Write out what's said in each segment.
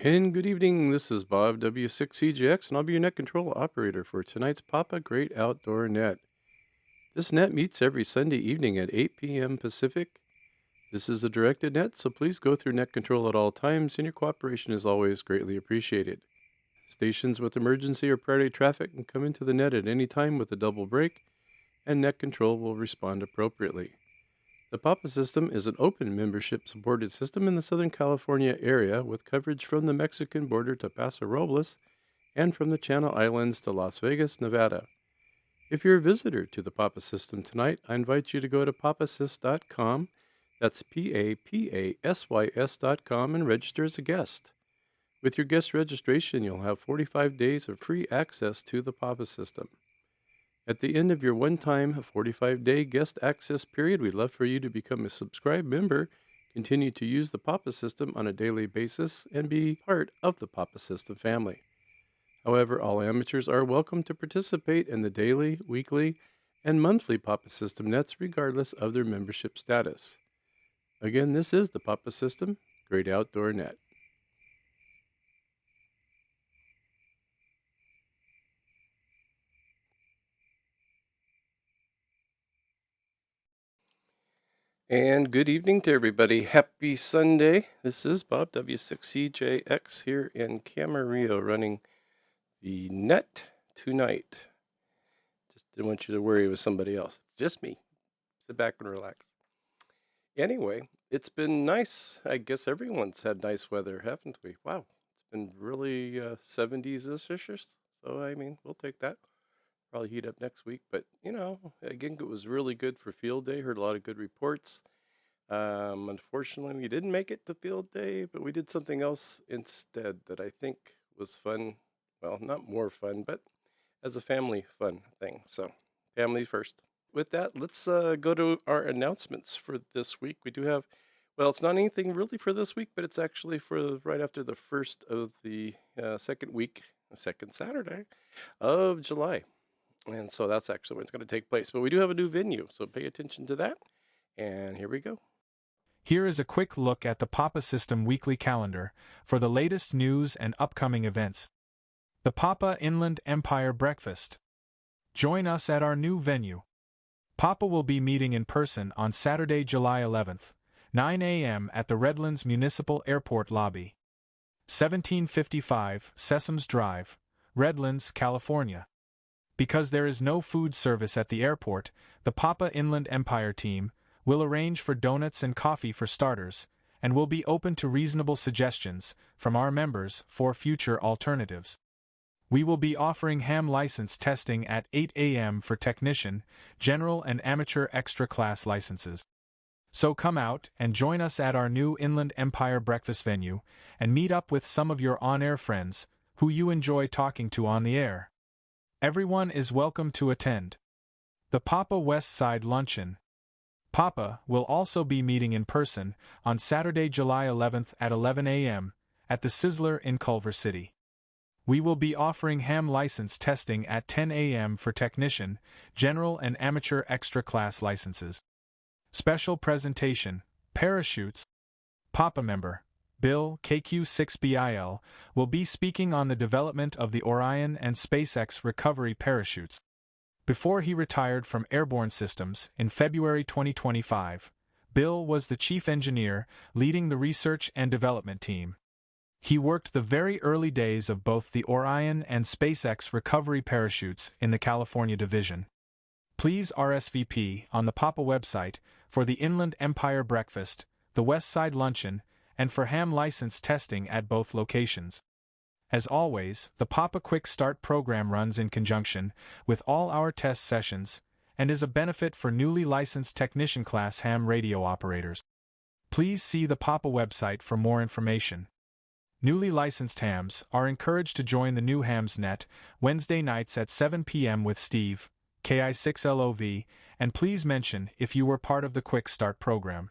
And good evening, this is Bob W6CGX, and I'll be your net control operator for tonight's Papa Great Outdoor Net. This net meets every Sunday evening at 8 p.m. Pacific. This is a directed net, so please go through net control at all times, and your cooperation is always greatly appreciated. Stations with emergency or priority traffic can come into the net at any time with a double break, and net control will respond appropriately. The PAPA system is an open membership supported system in the Southern California area with coverage from the Mexican border to Paso Robles and from the Channel Islands to Las Vegas, Nevada. If you're a visitor to the PAPA system tonight, I invite you to go to papasys.com. That's PAPASYS.com and register as a guest. With your guest registration, you'll have 45 days of free access to the PAPA system. At the end of your one-time 45-day guest access period, we'd love for you to become a subscribed member, continue to use the Papa system on a daily basis, and be part of the Papa system family. However, all amateurs are welcome to participate in the daily, weekly, and monthly Papa system nets regardless of their membership status. Again, this is the Papa system, Great Outdoor Net. And good evening to everybody. Happy Sunday. This is Bob W6CJX here in Camarillo running the net tonight. Just didn't want you to worry with somebody else. Just me. Sit back and relax. Anyway, it's been nice. I guess everyone's had nice weather, haven't we? Wow. It's been really 70s-ish. So, I mean, we'll take that. Probably heat up next week, but again, it was really good for field day. Heard a lot of good reports. Unfortunately, we didn't make it to field day, but we did something else instead that I think was fun. Well, not more fun, but as a family fun thing. So, family first. With that, let's go to our announcements for this week. We do have, well, it's not anything really for this week, but it's actually for right after the first of the second Saturday of July. And so that's actually when it's going to take place. But we do have a new venue, so pay attention to that. And here we go. Here is a quick look at the Papa System weekly calendar for the latest news and upcoming events. The Papa Inland Empire Breakfast. Join us at our new venue. Papa will be meeting in person on Saturday, July 11th, 9 a.m. at the Redlands Municipal Airport Lobby. 1755 Sessoms Drive, Redlands, California. Because there is no food service at the airport, the Papa Inland Empire team will arrange for donuts and coffee for starters, and will be open to reasonable suggestions from our members for future alternatives. We will be offering ham license testing at 8 a.m. for technician, general and amateur extra class licenses. So come out and join us at our new Inland Empire breakfast venue and meet up with some of your on-air friends who you enjoy talking to on the air. Everyone is welcome to attend. The Papa West Side Luncheon. Papa will also be meeting in person on Saturday, July 11th at 11 a.m. at the Sizzler in Culver City. We will be offering ham license testing at 10 a.m. for technician, general and amateur extra class licenses. Special presentation, parachutes. Papa member Bill KJ6GEU will be speaking on the development of the Orion and SpaceX recovery parachutes. Before he retired from airborne systems in February 2025, Bill was the chief engineer leading the research and development team. He worked the very early days of both the Orion and SpaceX recovery parachutes in the California division. Please RSVP on the Papa website for the Inland Empire Breakfast, the West Side Luncheon, and for ham license testing at both locations. As always, the Papa Quick Start program runs in conjunction with all our test sessions and is a benefit for newly licensed technician class ham radio operators. Please see the Papa website for more information. Newly licensed hams are encouraged to join the new Hams Net Wednesday nights at 7 p.m. with Steve, KI6LOV, and please mention if you were part of the Quick Start program.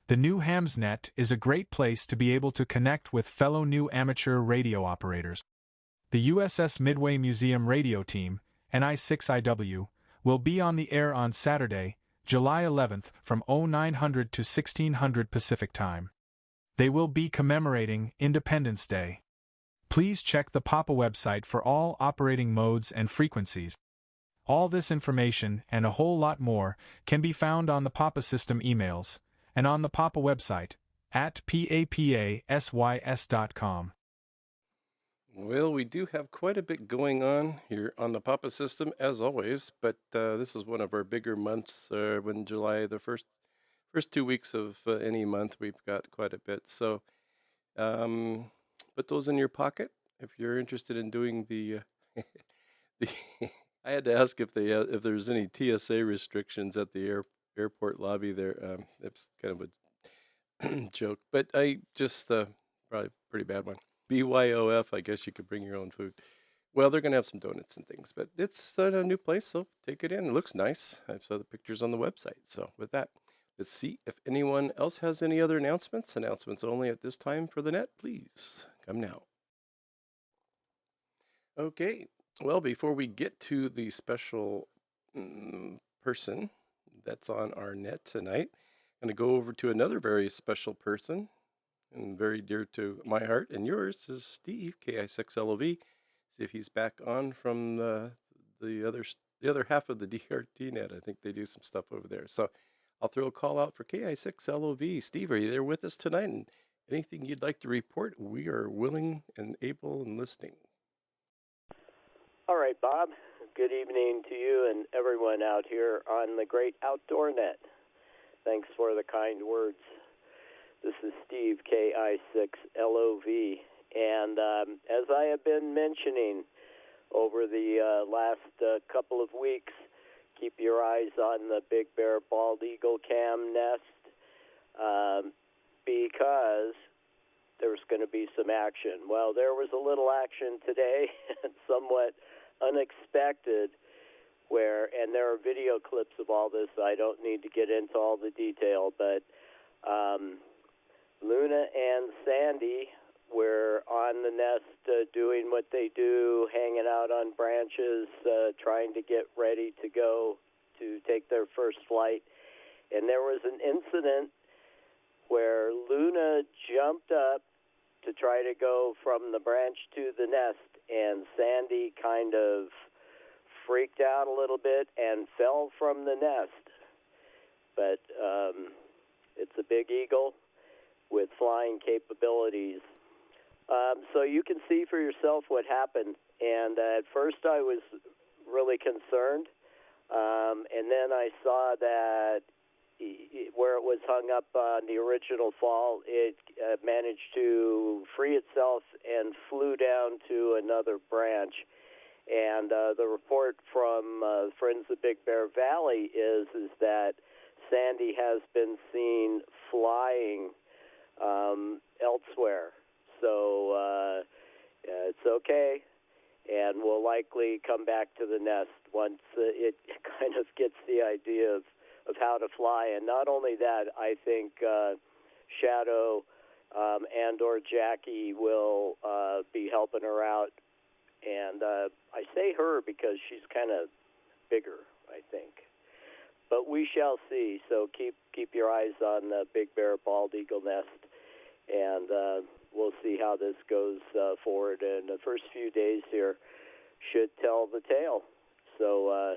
The new Hamsnet is a great place to be able to connect with fellow new amateur radio operators. The USS Midway Museum radio team, NI6IW, will be on the air on Saturday, July 11th from 0900 to 1600 Pacific Time. They will be commemorating Independence Day. Please check the Papa website for all operating modes and frequencies. All this information and a whole lot more can be found on the Papa system emails and on the Papa website at papasys.com. Well, we do have quite a bit going on here on the Papa system, as always, but this is one of our bigger months. When July, the first 2 weeks of any month, we've got quite a bit. So put those in your pocket if you're interested in doing the. the I had to ask if there's any TSA restrictions at the airport lobby there. It's kind of a joke, but I just probably a pretty bad one. BYOF, I guess you could bring your own food. Well, they're going to have some donuts and things, but it's a new place, so take it in. It looks nice. I saw the pictures on the website. So with that, let's see if anyone else has any other announcements. Announcements only at this time for the net, please. Come now. Okay. Well, before we get to the special person that's on our net tonight, I'm going to go over to another very special person and very dear to my heart and yours is Steve KJ6GEU. See if he's back on from the other half of the DRT net. I think they do some stuff over there. So I'll throw a call out for KJ6GEU. Steve, are you there with us tonight? And anything you'd like to report, we are willing and able and listening. All right, Bob. Good evening to you and everyone out here on the great outdoor net. Thanks for the kind words. This is Steve, KJ6GEU, and as I have been mentioning over the last couple of weeks, keep your eyes on the Big Bear Bald Eagle Cam nest because there's going to be some action. Well, there was a little action today, somewhat unexpected, and there are video clips of all this, so I don't need to get into all the detail, but Luna and Sandy were on the nest doing what they do, hanging out on branches, trying to get ready to go to take their first flight. And there was an incident where Luna jumped up to try to go from the branch to the nest, and Sandy kind of freaked out a little bit and fell from the nest. But it's a big eagle with flying capabilities. So you can see for yourself what happened. And at first I was really concerned. And then I saw that where it was hung up on the original fall, it managed to free itself and flew down to another branch. And the report from Friends of Big Bear Valley is that Sandy has been seen flying elsewhere. So it's okay, and will likely come back to the nest once it kind of gets the idea of how to fly. And not only that, I think Shadow and or Jackie will be helping her out. And I say her because she's kind of bigger, I think. But we shall see. So keep your eyes on the Big Bear Bald Eagle nest, and we'll see how this goes forward. And the first few days here should tell the tale. So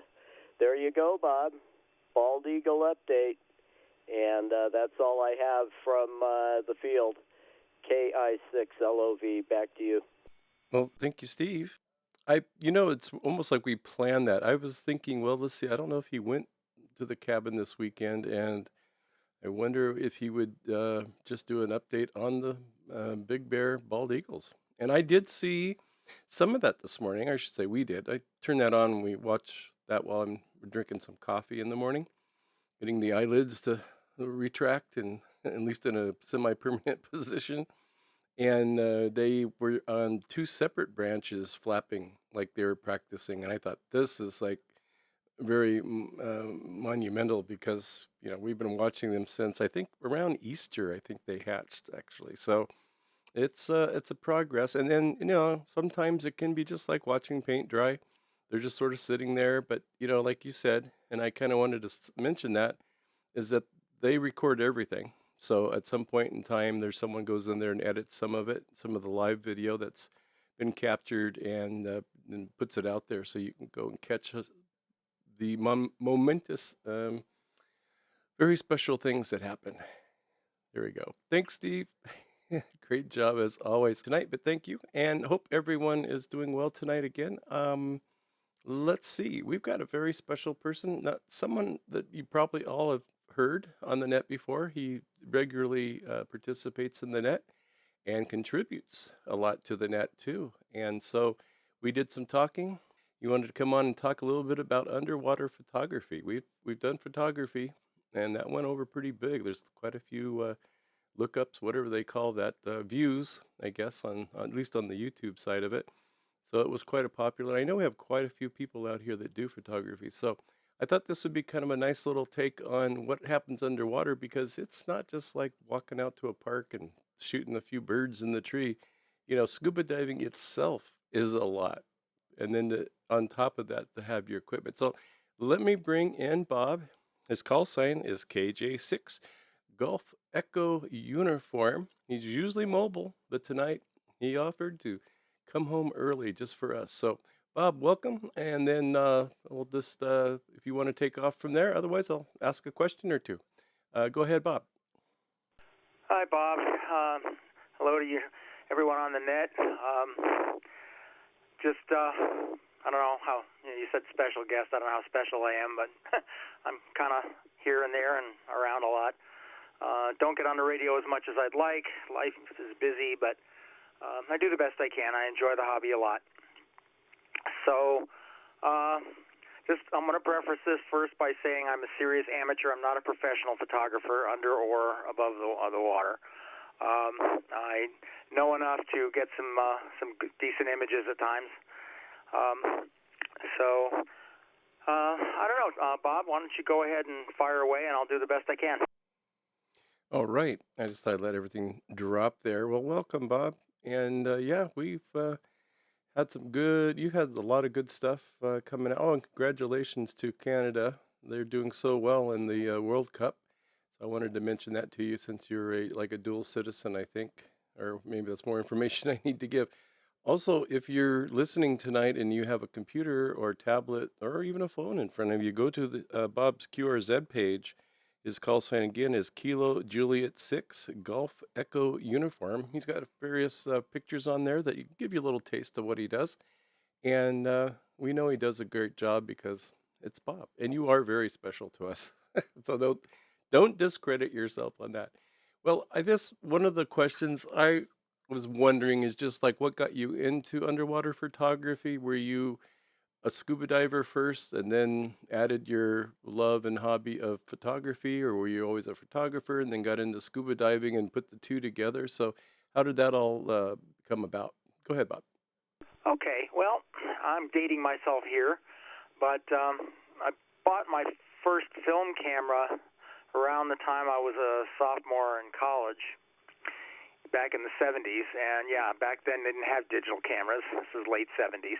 there you go, Bob. Bald Eagle update. And that's all I have from the field. KJ6GEU, back to you. Well, thank you, Steve. It's almost like we planned that. I was thinking, well, let's see. I don't know if he went to the cabin this weekend, and I wonder if he would just do an update on the Big Bear Bald Eagles. And I did see some of that this morning. I should say we did. I turned that on and we watch that while I'm drinking some coffee in the morning, getting the eyelids to retract and at least in a semi-permanent position. And they were on two separate branches flapping like they were practicing. And I thought, this is like very monumental because, we've been watching them since, I think, around Easter, I think they hatched, actually. So it's a progress. And then, sometimes it can be just like watching paint dry. They're just sort of sitting there. But, like you said, and I kind of wanted to mention that, is that they record everything. So at some point in time, there's someone goes in there and edits some of it, some of the live video that's been captured, and puts it out there so you can go and catch the momentous, very special things that happen. There we go. Thanks, Steve. Great job as always tonight, but thank you. And hope everyone is doing well tonight again. Let's see. We've got a very special person, not someone that you probably all have heard on the net before. He regularly participates in the net and contributes a lot to the net too. And so we did some talking. You wanted to come on and talk a little bit about underwater photography. We've done photography, and that went over pretty big. There's quite a few lookups, whatever they call that, views, I guess, on at least on the YouTube side of it. So it was quite a popular. I know we have quite a few people out here that do photography. So I thought this would be kind of a nice little take on what happens underwater, because it's not just like walking out to a park and shooting a few birds in the tree. You know, scuba diving itself is a lot. And then on top of that, to have your equipment. So let me bring in Bob. His call sign is KJ6 Golf Echo Uniform. He's usually mobile, but tonight he offered to come home early just for us. So, Bob, welcome. And then we'll just, if you want to take off from there, otherwise, I'll ask a question or two. Go ahead, Bob. Hi, Bob. Hello to you, everyone on the net. I don't know how, you said special guest. I don't know how special I am, but I'm kind of here and there and around a lot. Don't get on the radio as much as I'd like. Life is busy, but I do the best I can. I enjoy the hobby a lot. So I'm going to preface this first by saying I'm a serious amateur. I'm not a professional photographer under or above the water. I know enough to get some decent images at times. I don't know, Bob, why don't you go ahead and fire away, and I'll do the best I can. All right. I just thought I'd let everything drop there. Well, welcome, Bob. And yeah, we've had you've had a lot of good stuff coming out. Oh, and congratulations to Canada. They're doing so well in the World Cup. So I wanted to mention that to you, since you're like a dual citizen, I think, or maybe that's more information I need to give. Also, if you're listening tonight and you have a computer or tablet or even a phone in front of you, go to the Bob's QRZ page. His call sign again is Kilo Juliet 6 Golf Echo Uniform. He's got various pictures on there that give you a little taste of what he does. And we know he does a great job because it's Bob. And you are very special to us. So don't discredit yourself on that. Well, I guess one of the questions I was wondering is just like, what got you into underwater photography? Were you a scuba diver first and then added your love and hobby of photography, or were you always a photographer and then got into scuba diving and put the two together? So how did that all come about? Go ahead, Bob. Okay, well, I'm dating myself here, but I bought my first film camera around the time I was a sophomore in college, back in the 70s, and yeah, back then they didn't have digital cameras. This is late 70s.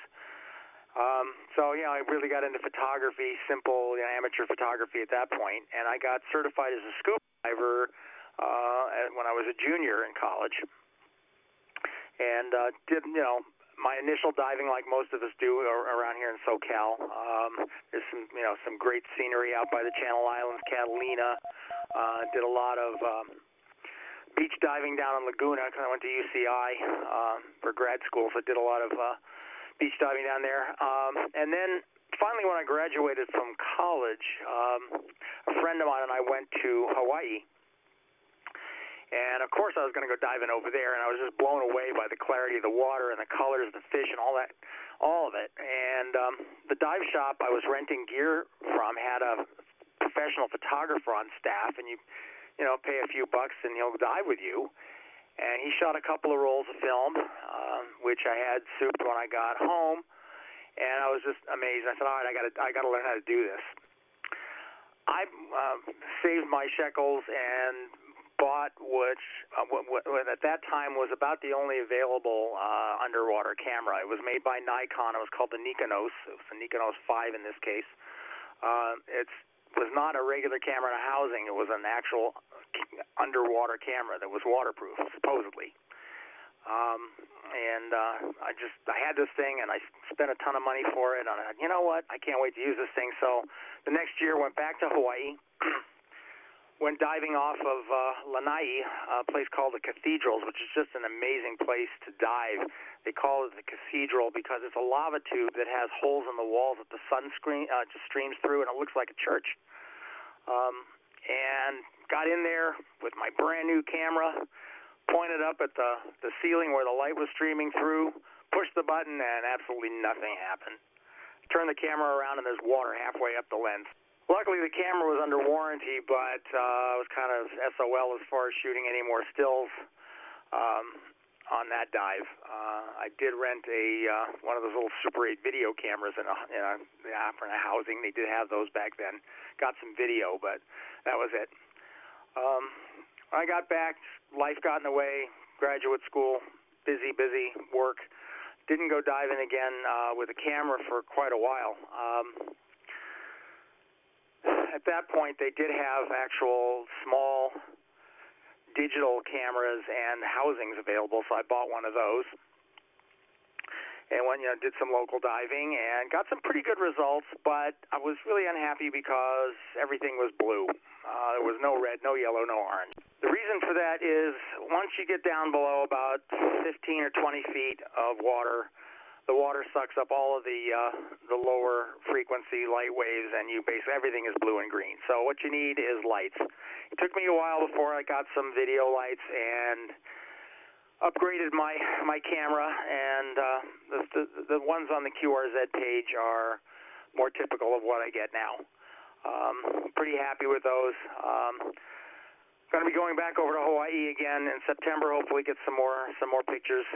I really got into photography, simple amateur photography at that point, and I got certified as a scuba diver when I was a junior in college, and did my initial diving like most of us do around here in SoCal. There's some great scenery out by the Channel Islands, Catalina. Did a lot of beach diving down in Laguna because I went to UCI for grad school, so I did a lot of beach diving down there. And then finally, when I graduated from college, a friend of mine and I went to Hawaii. And, of course, I was going to go diving over there, and I was just blown away by the clarity of the water and the colors of the fish and all of it. And the dive shop I was renting gear from had a professional photographer on staff, and you pay a few bucks and he'll dive with you. And he shot a couple of rolls of film, which I had souped when I got home, and I was just amazed. I said, all right, I got to learn how to do this. I saved my shekels and bought what at that time was about the only available underwater camera. It was made by Nikon. It was called the Nikonos. It was the Nikonos 5 in this case. It's was not a regular camera in a housing. It was an actual underwater camera that was waterproof, supposedly. I had this thing, and I spent a ton of money for it. And I thought, you know what? I can't wait to use this thing. So the next year, went back to Hawaii, went diving off of Lanai, a place called the Cathedrals, which is just an amazing place to dive. They call it the Cathedral because it's a lava tube that has holes in the walls that the sun just streams through, and it looks like a church. And got in there with my brand new camera, pointed up at the ceiling where the light was streaming through, pushed the button, and absolutely nothing happened. Turned the camera around, and there's water halfway up the lens. Luckily, the camera was under warranty, but I was kind of SOL as far as shooting any more stills on that dive. I did rent one of those little Super 8 video cameras in a housing. They did have those back then. Got some video, but that was it. I got back, life got in the way, graduate school, busy work. Didn't go diving again with a camera for quite a while. At that point, they did have actual small digital cameras and housings available, so I bought one of those. And did some local diving and got some pretty good results, but I was really unhappy because everything was blue. There was no red, no yellow, no orange. The reason for that is once you get down below about 15 or 20 feet of water, the water sucks up all of the lower frequency light waves, and basically everything is blue and green. So what you need is lights. It took me a while before I got some video lights and upgraded my camera, and the ones on the QRZ page are more typical of what I get now. Pretty happy with those. Going to be going back over to Hawaii again in September. Hopefully, get some more pictures.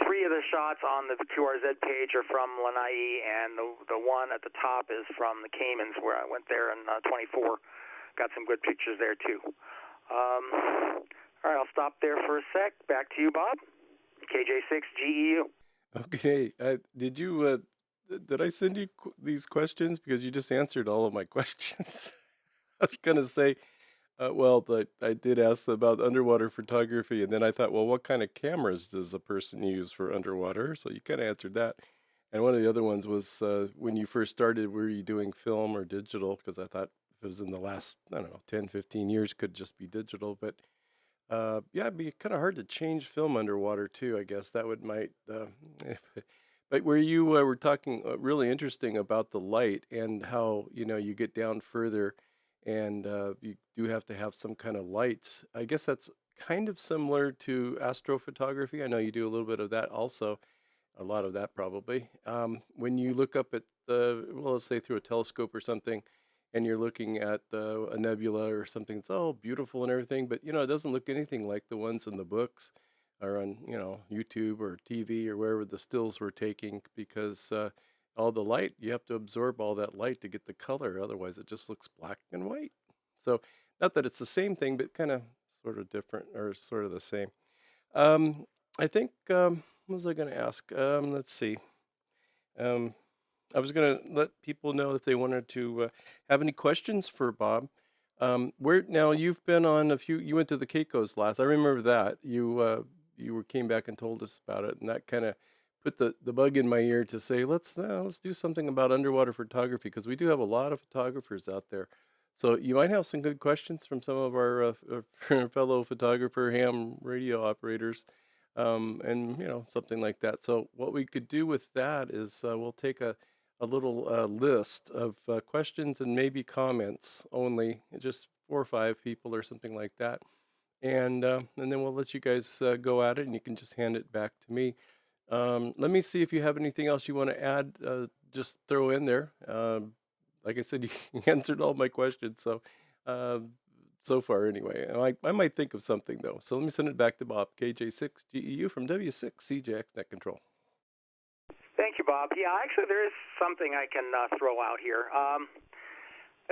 3 of the shots on the QRZ page are from Lanai, and the one at the top is from the Caymans, where I went there in 24. Got some good pictures there too. All right, I'll stop there for a sec. Back to you, Bob. KJ6GEU. Okay. Did I send you these questions? Because you just answered all of my questions. I was going to say, I did ask about underwater photography, and then I thought, well, what kind of cameras does a person use for underwater? So you kind of answered that. And one of the other ones was when you first started, were you doing film or digital? Because I thought if it was in the last, 10, 15 years, could just be digital. But it'd be kind of hard to change film underwater too. I guess that might. But where you were talking really interesting about the light and how you get down further, and you do have to have some kind of lights. I guess that's kind of similar to astrophotography. I know you do a little bit of that also, a lot of that probably. When you look up at let's say through a telescope or something, and you're looking at a nebula or something, it's all beautiful and everything, but it doesn't look anything like the ones in the books or on YouTube or TV or wherever the stills were taking, because all the light, you have to absorb all that light to get the color. Otherwise, it just looks black and white. So, not that it's the same thing, but kind of sort of different or sort of the same. I think, what was I going to ask? Let's see. I was going to let people know if they wanted to have any questions for Bob. Now you've been on a few. You went to the Caicos last. I remember that you came back and told us about it, and that kind of put the bug in my ear to say let's do something about underwater photography, because we do have a lot of photographers out there. So you might have some good questions from some of our fellow photographer ham radio operators, and something like that. So what we could do with that is we'll take a little list of questions and maybe comments only, just 4 or 5 people or something like that, and then we'll let you guys go at it, and you can just hand it back to me. Let me see if you have anything else you want to add. Just throw in there. Like I said, you answered all my questions, so far anyway. I might think of something though. So let me send it back to Bob KJ6GEU from W6CJX Net Control. Thank you, Bob. Yeah, actually, there is something I can throw out here.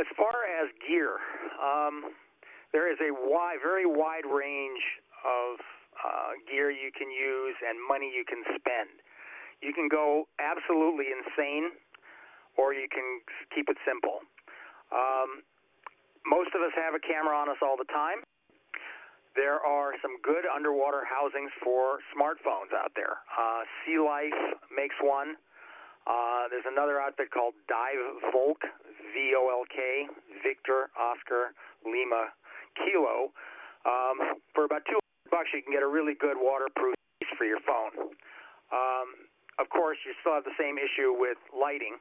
As far as gear, there is a very wide range of gear you can use and money you can spend. You can go absolutely insane or you can keep it simple. Most of us have a camera on us all the time. There are some good underwater housings for smartphones out there. Sea Life makes one. There's another outfit called Dive Volk, V-O-L-K, Victor, Oscar, Lima, Kilo. For about $200, you can get a really good waterproof case for your phone. Of course, you still have the same issue with lighting,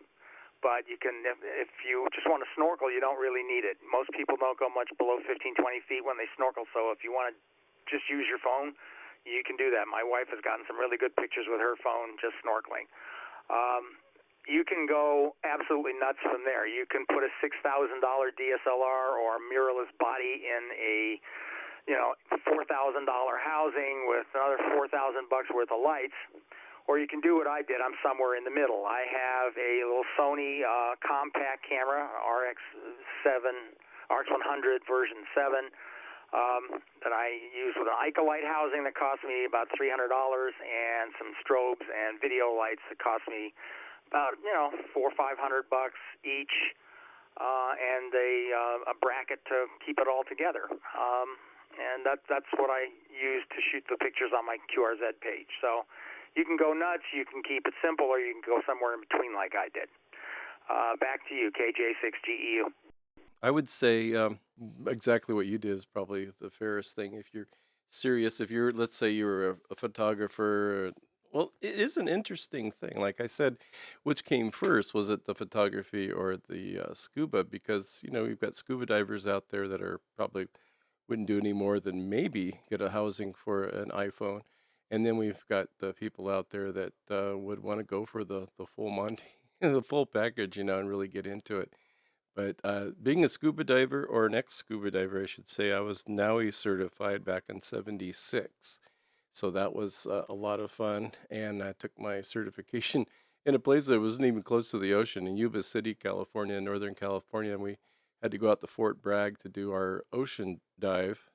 but you can, if you just want to snorkel, you don't really need it. Most people don't go much below 15, 20 feet when they snorkel, so if you want to just use your phone, you can do that. My wife has gotten some really good pictures with her phone just snorkeling. You can go absolutely nuts from there. You can put a $6,000 DSLR or a mirrorless body in a $4,000 housing with another $4,000 worth of lights, or you can do what I did. I'm somewhere in the middle. I have a little Sony compact camera, RX100 version 7, that I use with an Ica light housing that cost me about $300, and some strobes and video lights that cost me about $400 or $500 each, and a bracket to keep it all together. And that's what I use to shoot the pictures on my QRZ page. So you can go nuts, you can keep it simple, or you can go somewhere in between like I did. Back to you, KJ6GEU. I would say exactly what you did is probably the fairest thing. If you're serious, let's say you're a photographer, well, it is an interesting thing. Like I said, which came first? Was it the photography or the scuba? Because, we've got scuba divers out there that are probably wouldn't do any more than maybe get a housing for an iPhone. And then we've got the people out there that would want to go for the full Monty, the full package, and really get into it. But being a scuba diver, or an ex-scuba diver, I should say, I was NAUI certified back in '76. So that was a lot of fun. And I took my certification in a place that wasn't even close to the ocean, in Yuba City, California, Northern California. And we had to go out to Fort Bragg to do our ocean dive,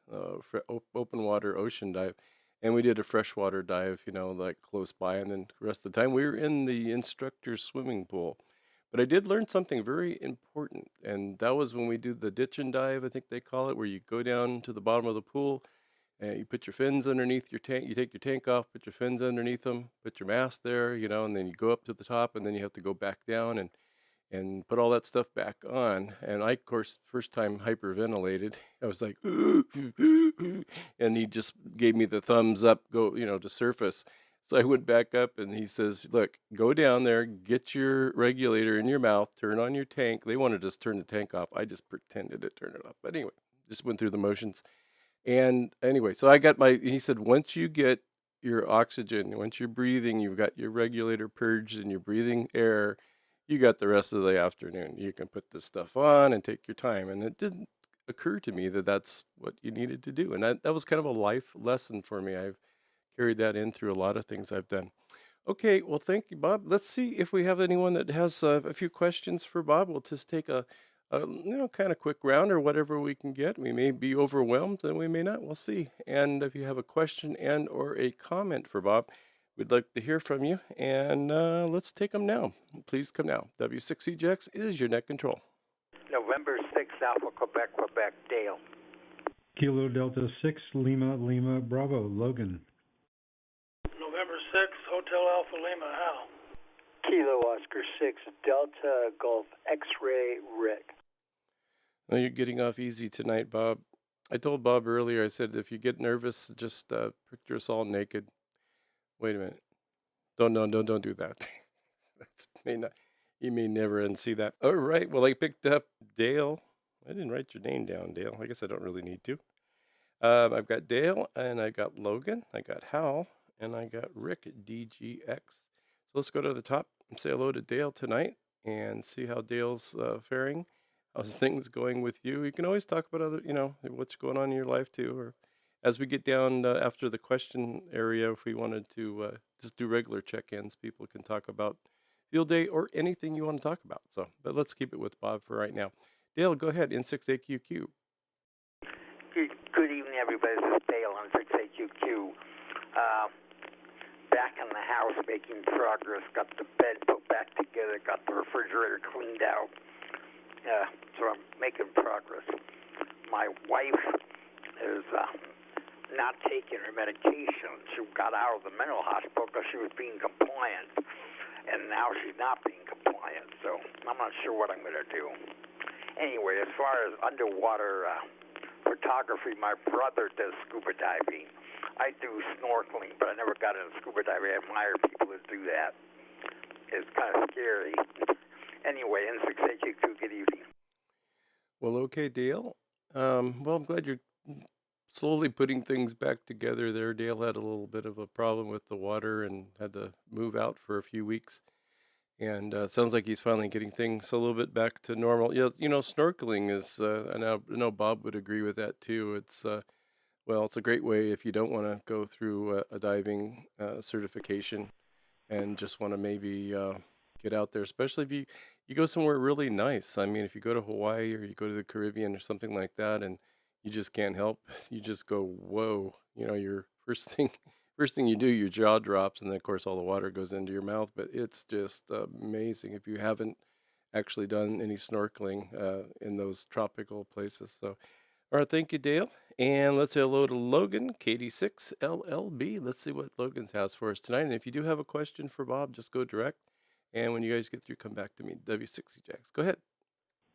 open water ocean dive. And we did a freshwater dive, like close by. And then the rest of the time we were in the instructor's swimming pool. But I did learn something very important. And that was when we do the ditch and dive, I think they call it, where you go down to the bottom of the pool and you put your fins underneath your tank. You take your tank off, put your fins underneath them, put your mask there, and then you go up to the top, and then you have to go back down and put all that stuff back on. And I, of course, first time hyperventilated. I was like, ooh, ooh, ooh, ooh. And he just gave me the thumbs up, go, to surface. So I went back up, and he says, look, go down there, get your regulator in your mouth, turn on your tank. They wanted us to turn the tank off. I just pretended to turn it off. But anyway, just went through the motions. And anyway, so he said, once you get your oxygen, once you're breathing, you've got your regulator purged and you're breathing air, you got the rest of the afternoon. You can put this stuff on and take your time. And it didn't occur to me that that's what you needed to do. And that was kind of a life lesson for me. I've carried that in through a lot of things I've done. Okay, well, thank you, Bob. Let's see if we have anyone that has a few questions for Bob. We'll just take a kind of quick round or whatever we can get. We may be overwhelmed and we may not. We'll see. And if you have a question and or a comment for Bob, we'd like to hear from you. And let's take them now. Please come now. W6CJX is your net control. November 6th, Alpha, Quebec, Dale. Kilo Delta 6, Lima, Bravo, Logan. November 6th, Hotel Alpha Lima, Hal. Kilo Oscar 6, Delta Golf X-Ray, Rick. Well, you're getting off easy tonight, Bob. I told Bob earlier, I said, if you get nervous, just picture us all naked. Wait a minute. Don't do that. You may never see that. All right. Well, I picked up Dale. I didn't write your name down, Dale. I guess I don't really need to. I've got Dale, and I got Logan, I got Hal, and I got Rick, DGX. So let's go to the top and say hello to Dale tonight and see how Dale's faring. How's things going with you? You can always talk about other, what's going on in your life too. Or as we get down after the question area, if we wanted to just do regular check-ins, people can talk about field day or anything you want to talk about. So, but let's keep it with Bob for right now. Dale, go ahead, N6AQQ. Good evening, everybody. This is Dale on 6AQQ. back in the house making progress. Got the bed put back together. Got the refrigerator cleaned out. So I'm making progress. My wife is not taking her medication. She got out of the mental hospital because she was being compliant, and now she's not being compliant. So I'm not sure what I'm going to do. Anyway, as far as underwater photography, my brother does scuba diving. I do snorkeling, but I never got into scuba diving. I admire people that do that. It's kind of scary. Anyway, N6AQ2, good evening. Well, okay, Dale. Well, I'm glad you're slowly putting things back together there. Dale had a little bit of a problem with the water and had to move out for a few weeks. And it sounds like he's finally getting things a little bit back to normal. Yeah, snorkeling is, and I know Bob would agree with that too. It's it's a great way if you don't want to go through a diving certification and just want to maybe get out there, especially if you go somewhere really nice. I mean, if you go to Hawaii or you go to the Caribbean or something like that, and you just can't help, you just go, whoa, your first thing you do, your jaw drops, and then of course all the water goes into your mouth. But it's just amazing if you haven't actually done any snorkeling in those tropical places. So, all right, thank you, Dale. And let's say hello to Logan, KD6LLB. Let's see what Logan's has for us tonight. And if you do have a question for Bob, just go direct. And when you guys get through, come back to me, W6CJX. Go ahead.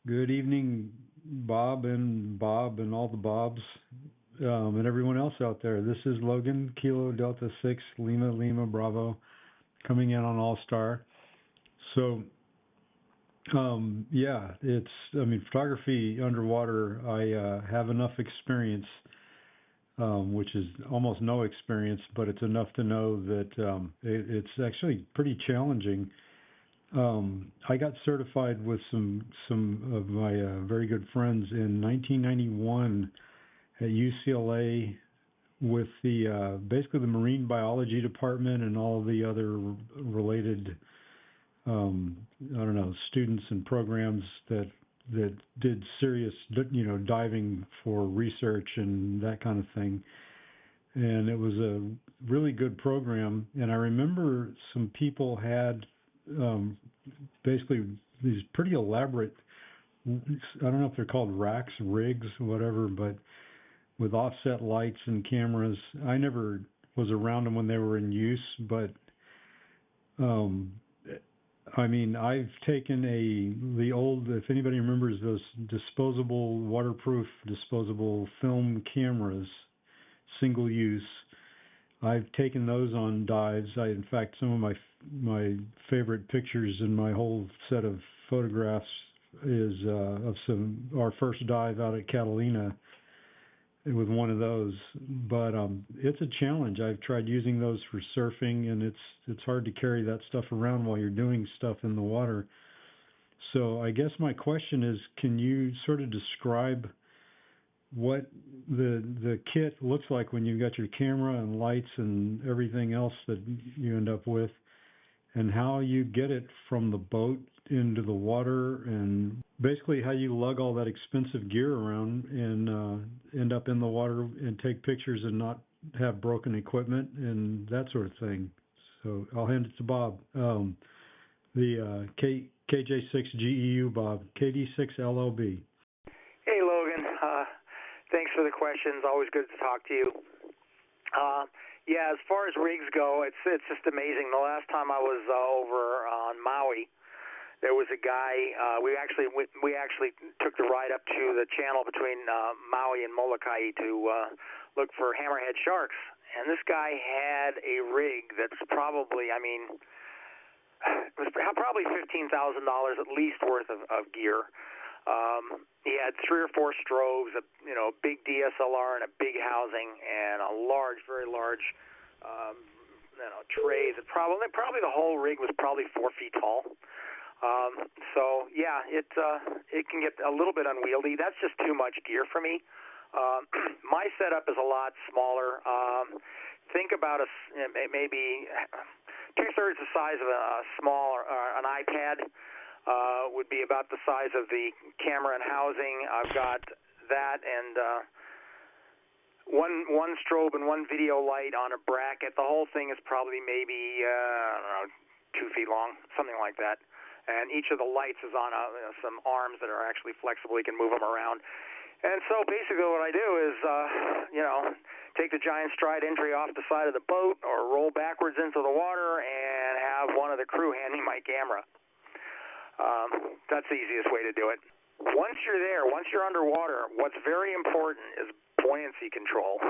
Good evening, Bob and all the Bobs and everyone else out there. This is Logan, Kilo Delta 6, Lima Bravo, coming in on All-Star. So, photography underwater, I have enough experience, which is almost no experience, but it's enough to know that it's actually pretty challenging. I got certified with some of my very good friends in 1991 at UCLA with the basically the marine biology department and all the other related students and programs that did serious diving for research and that kind of thing. And it was a really good program. And I remember some people had basically these pretty elaborate, I don't know if they're called racks, rigs, whatever, but with offset lights and cameras. I never was around them when they were in use, but I've taken the old, if anybody remembers those waterproof disposable film cameras, single use. I've taken those on dives. In fact, some of my favorite pictures in my whole set of photographs is of our first dive out at Catalina with one of those. But it's a challenge. I've tried using those for surfing, and it's hard to carry that stuff around while you're doing stuff in the water. So I guess my question is, can you sort of describe what the kit looks like when you've got your camera and lights and everything else that you end up with, and how you get it from the boat into the water, and basically how you lug all that expensive gear around and end up in the water and take pictures and not have broken equipment and that sort of thing. So I'll hand it to Bob. The KJ6GEU Bob, KD6LLB. Hey, Logan. Thanks for the questions. Always good to talk to you. As far as rigs go, it's just amazing. The last time I was over on Maui, there was a guy. We actually took the ride up to the channel between Maui and Molokai to look for hammerhead sharks. And this guy had a rig that's probably, it was probably $15,000 at least worth of gear. He had 3 or 4 strobes, a big DSLR and a big housing, and a very large, trays. Probably the whole rig was probably 4 feet tall. It can get a little bit unwieldy. That's just too much gear for me. My setup is a lot smaller. Think about maybe 2/3 the size of a small an iPad. Would be about the size of the camera and housing. I've got that and one strobe and one video light on a bracket. The whole thing is probably maybe I don't know, 2 feet long, something like that. And each of the lights is on some arms that are actually flexible. You can move them around. And so basically what I do is, take the giant stride entry off the side of the boat or roll backwards into the water and have one of the crew handing my camera. That's the easiest way to do it. Once you're there, once you're underwater, what's very important is buoyancy control.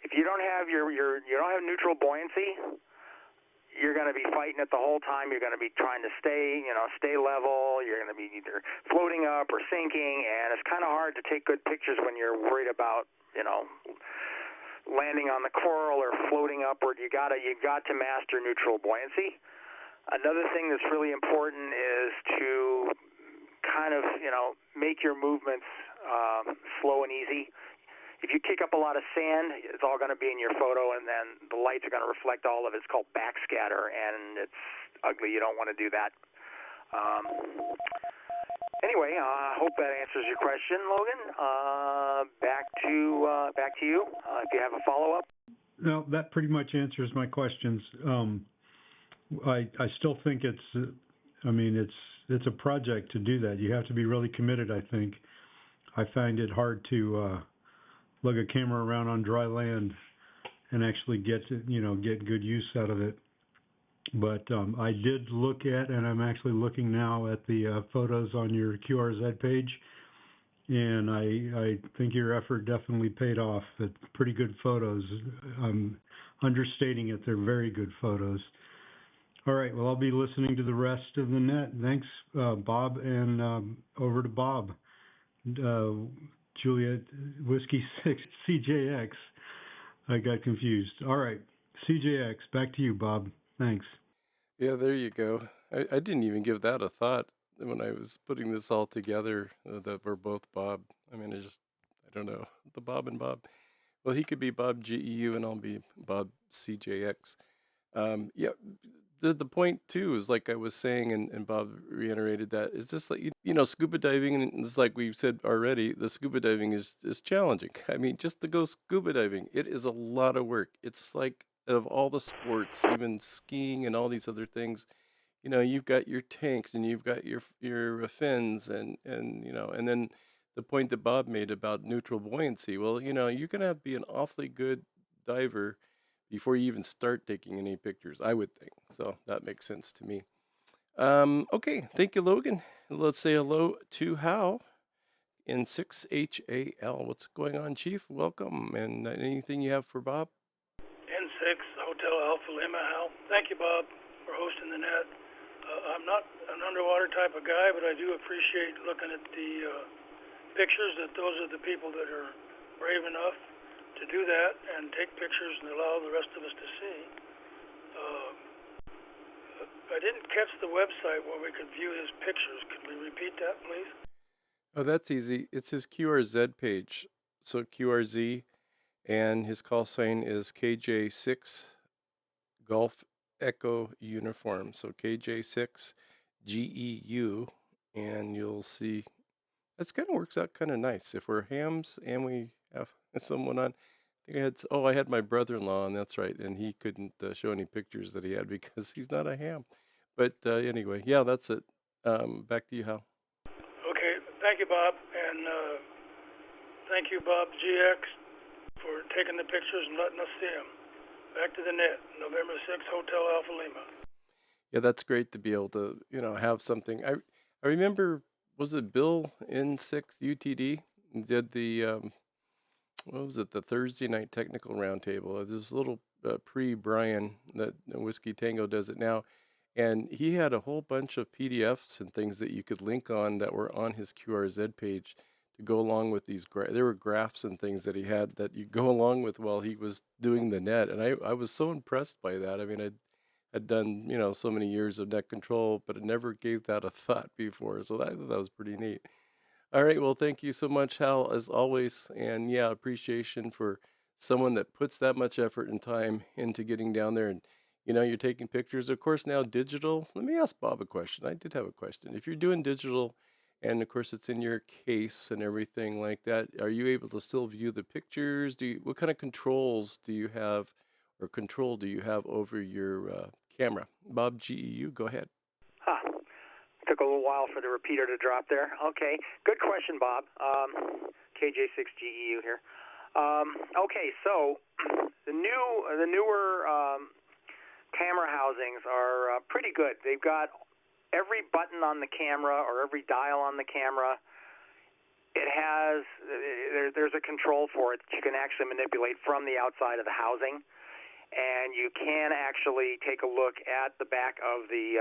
If you don't have you don't have neutral buoyancy, you're going to be fighting it the whole time. You're going to be trying to stay level. You're going to be either floating up or sinking, and it's kind of hard to take good pictures when you're worried about, landing on the coral or floating upward. You got to master neutral buoyancy. Another thing that's really important is to kind of, make your movements slow and easy. If you kick up a lot of sand, it's all going to be in your photo, and then the lights are going to reflect all of it. It's called backscatter, and it's ugly. You don't want to do that. Anyway, I hope that answers your question, Logan. Back to you. If you have a follow-up. No, that pretty much answers my questions. I still think it's a project to do that. You have to be really committed, I think. I find it hard to lug a camera around on dry land and actually get good use out of it. But I did look at, and I'm actually looking now at the photos on your QRZ page, and I think your effort definitely paid off. It's pretty good photos. I'm understating it. They're very good photos. All right, well, I'll be listening to the rest of the net. Thanks, Bob, and over to Bob. Juliet Whiskey 6 CJX. I got confused. All right, CJX, back to you, Bob. Thanks. Yeah, there you go. I didn't even give that a thought when I was putting this all together, that we're both Bob. I mean, I don't know, the Bob and Bob. Well, he could be Bob GEU and I'll be Bob CJX. Yeah, the point too is, like I was saying, and Bob reiterated that, it's just like, scuba diving, and it's like we said already, the scuba diving is challenging. I mean, just to go scuba diving, it is a lot of work. It's like, of all the sports, even skiing and all these other things, you've got your tanks and you've got your fins and then the point that Bob made about neutral buoyancy. Well, you're gonna have to be an awfully good diver before you even start taking any pictures, I would think. So that makes sense to me. Okay, thank you, Logan. Let's say hello to Hal in 6HAL. What's going on, Chief? Welcome. And anything you have for Bob? N6 Hotel Alpha Lima, Hal. Thank you, Bob, for hosting the net. I'm not an underwater type of guy, but I do appreciate looking at the pictures. That those are the people that are brave enough to do that and take pictures and allow the rest of us to see. I didn't catch the website where we could view his pictures. Could we repeat that, please? Oh, that's easy. It's his QRZ page. So QRZ, and his call sign is KJ6 Golf Echo Uniform. So KJ6GEU, and you'll see that's kind of works out kind of nice. If we're hams and we have someone on, I think I had my brother-in-law, and that's right, and he couldn't show any pictures that he had because he's not a ham. But anyway, yeah, that's it. Back to you, Hal. Okay, thank you, Bob, and thank you, Bob GX, for taking the pictures and letting us see them. Back to the net, November 6th, Hotel Alpha Lima. Yeah, that's great to be able to, have something. I remember, was it Bill N6 UTD did the what was it, the Thursday night technical roundtable? This little pre-Brian that Whiskey Tango does it now, and he had a whole bunch of PDFs and things that you could link on that were on his QRZ page to go along with these. There were graphs and things that he had that you go along with while he was doing the net, and I was so impressed by that. I mean, I'd done so many years of net control, but I never gave that a thought before, so I thought that was pretty neat. All right, well, thank you so much, Hal, as always, and yeah, appreciation for someone that puts that much effort and time into getting down there, and you're taking pictures. Of course, now digital. Let me ask Bob a question. I did have a question. If you're doing digital and of course it's in your case and everything like that. Are you able to still view the pictures? What kind of controls do you have, or control do you have over your camera? Bob KJ6GEU, go ahead. Huh. Took a little while for the repeater to drop there. Okay, good question, Bob. KJ6GEU here. Okay, so the newer camera housings are pretty good. They've got every button on the camera or every dial on the camera. It has there's a control for it that you can actually manipulate from the outside of the housing, and you can actually take a look at the back of the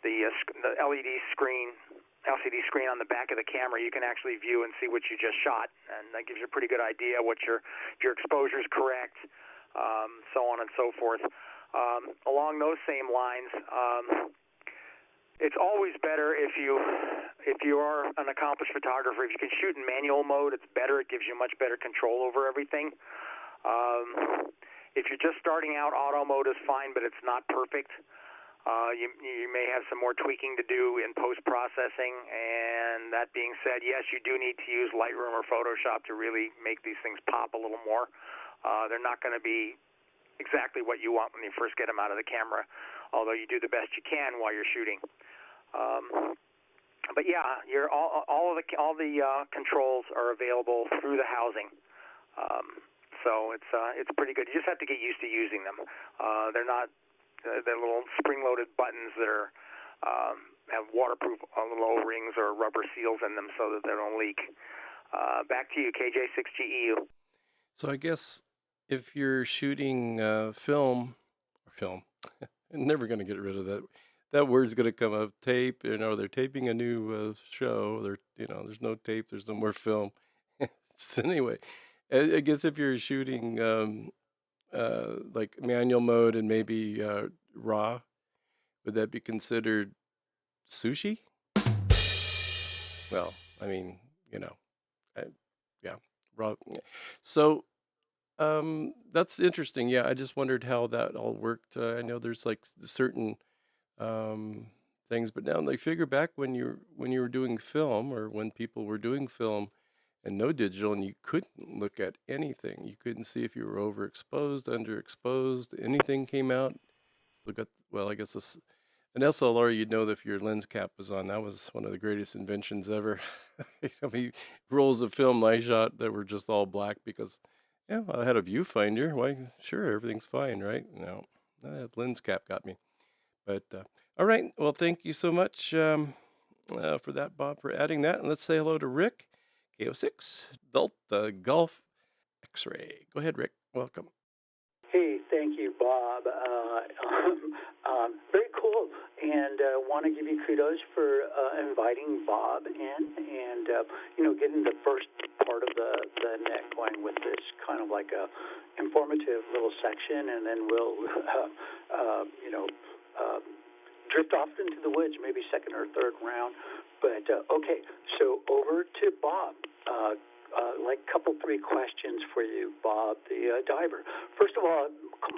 LED screen. LCD screen on the back of the camera. You can actually view and see what you just shot, and that gives you a pretty good idea what your exposure is correct, so on and so forth. Along those same lines, it's always better if you are an accomplished photographer. If you can shoot in manual mode, it's better. It gives you much better control over everything. If you're just starting out, auto mode is fine, but it's not perfect. You may have some more tweaking to do in post-processing, and that being said, yes, you do need to use Lightroom or Photoshop to really make these things pop a little more. They're not going to be exactly what you want when you first get them out of the camera, although you do the best you can while you're shooting. But yeah, all the controls are available through the housing. So it's pretty good. You just have to get used to using them. They're not they're little spring-loaded buttons that are have waterproof low rings or rubber seals in them so that they don't leak. Back to you, KJ6GEU. So I guess if you're shooting film, I'm never going to get rid of that. That word's going to come up. Tape, they're taping a new show. There's no tape. There's no more film. So anyway, I guess if you're shooting like manual mode and maybe raw, would that be considered sushi? Well, I mean, yeah, raw. So that's interesting. Yeah, I just wondered how that all worked. I know there's like certain things, but now they figure back when you were doing film, or when people were doing film and no digital, and you couldn't look at anything. You couldn't see if you were overexposed, underexposed, anything came out. Look at, well, I guess this, an SLR, you'd know that if your lens cap was on. That was one of the greatest inventions ever. I mean, rolls of film I shot that were just all black because, yeah, I had a viewfinder. Why, sure, everything's fine, right? No, that lens cap got me. But all right, well, thank you so much for that, Bob, for adding that. And let's say hello to Rick, KJ6 Delta Golf X-Ray. Go ahead, Rick. Welcome. Hey, thank you, Bob. Very cool, and want to give you kudos for inviting Bob in, and getting the first part of the net going with this kind of like a informative little section, and then we'll drift off into the woods, maybe second or third round. But okay, so over to Bob. Like three questions for you, Bob, the diver. First of all,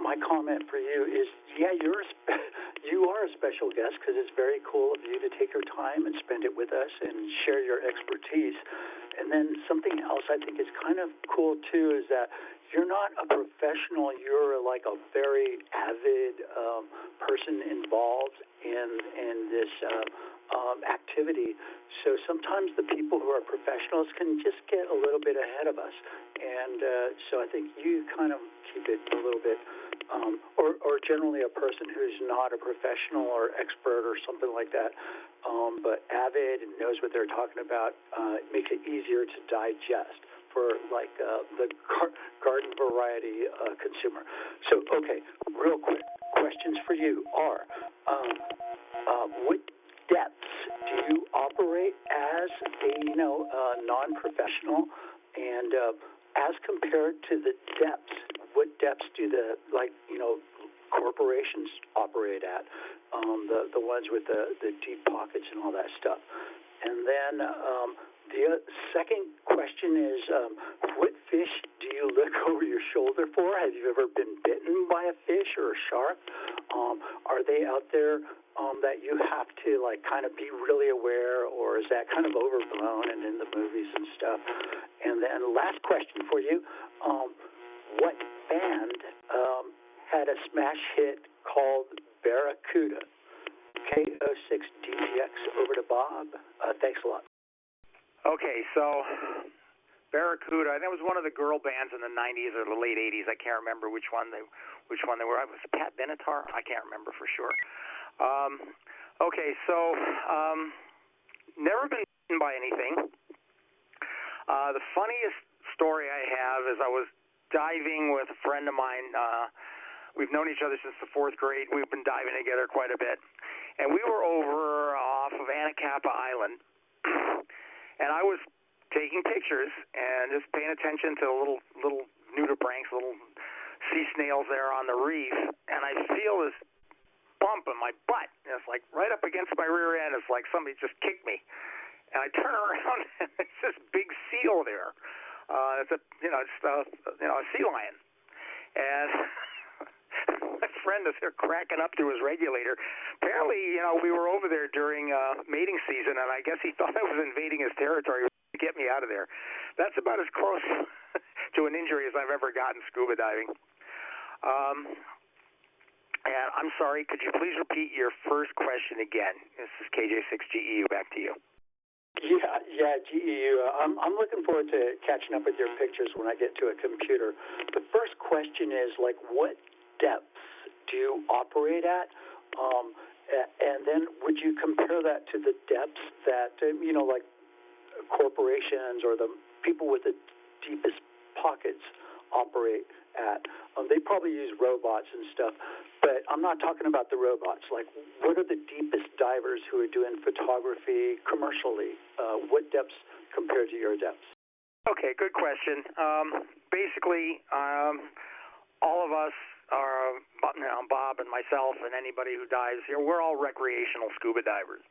my comment for you is, yeah, you are a special guest, because it's very cool of you to take your time and spend it with us and share your expertise. And then something else I think is kind of cool too is that you're not a professional. You're like a very avid person involved in this activity. So sometimes the people who are professionals can just get a little bit ahead of us. And so I think you kind of keep it a little bit, or generally a person who's not a professional or expert or something like that, but avid and knows what they're talking about, makes it easier to digest for like the garden variety consumer. So, okay, real quick, questions for you are, what depths do you operate as a non-professional, and as compared to the depths, what depths do the corporations operate at, the ones with the deep pockets and all that stuff? And then the second question is, what fish do you look over your shoulder for? Have you ever been bitten by a fish or a shark? Are they out there that you have to like kind of be really aware, or is that kind of overblown and in the movies and stuff? And then last question for you, what band had a smash hit called Barracuda? KO6GEX, over to Bob. Thanks a lot. Okay, so Barracuda, and it was one of the girl bands in the 90s or the late 80s. I can't remember which one they were. Was it Pat Benatar? I can't remember for sure. Okay, so never been bitten by anything. The funniest story I have is I was diving with a friend of mine. We've known each other since the 4th grade. We've been diving together quite a bit. And we were over off of Anacapa Island. And I was taking pictures and just paying attention to the little nudibranchs, little sea snails there on the reef. And I feel this bump in my butt. And it's like right up against my rear end. It's like somebody just kicked me. And I turn around and it's this big seal there. It's a sea lion. And my friend is there cracking up through his regulator. Apparently, we were over there during mating season, and I guess he thought I was invading his territory to get me out of there. That's about as close to an injury as I've ever gotten scuba diving. And I'm sorry, could you please repeat your first question again? This is KJ6GEU. Back to you. Yeah, GEU. I'm looking forward to catching up with your pictures when I get to a computer. The first question is, like, what depths do you operate at? And then would you compare that to the depths that, like corporations or the people with the deepest pockets operate at? They probably use robots and stuff, but I'm not talking about the robots. Like, what are the deepest divers who are doing photography commercially? What depths compared to your depths? Okay, good question. Basically, all of us are, Bob and myself and anybody who dives here, we're all recreational scuba divers.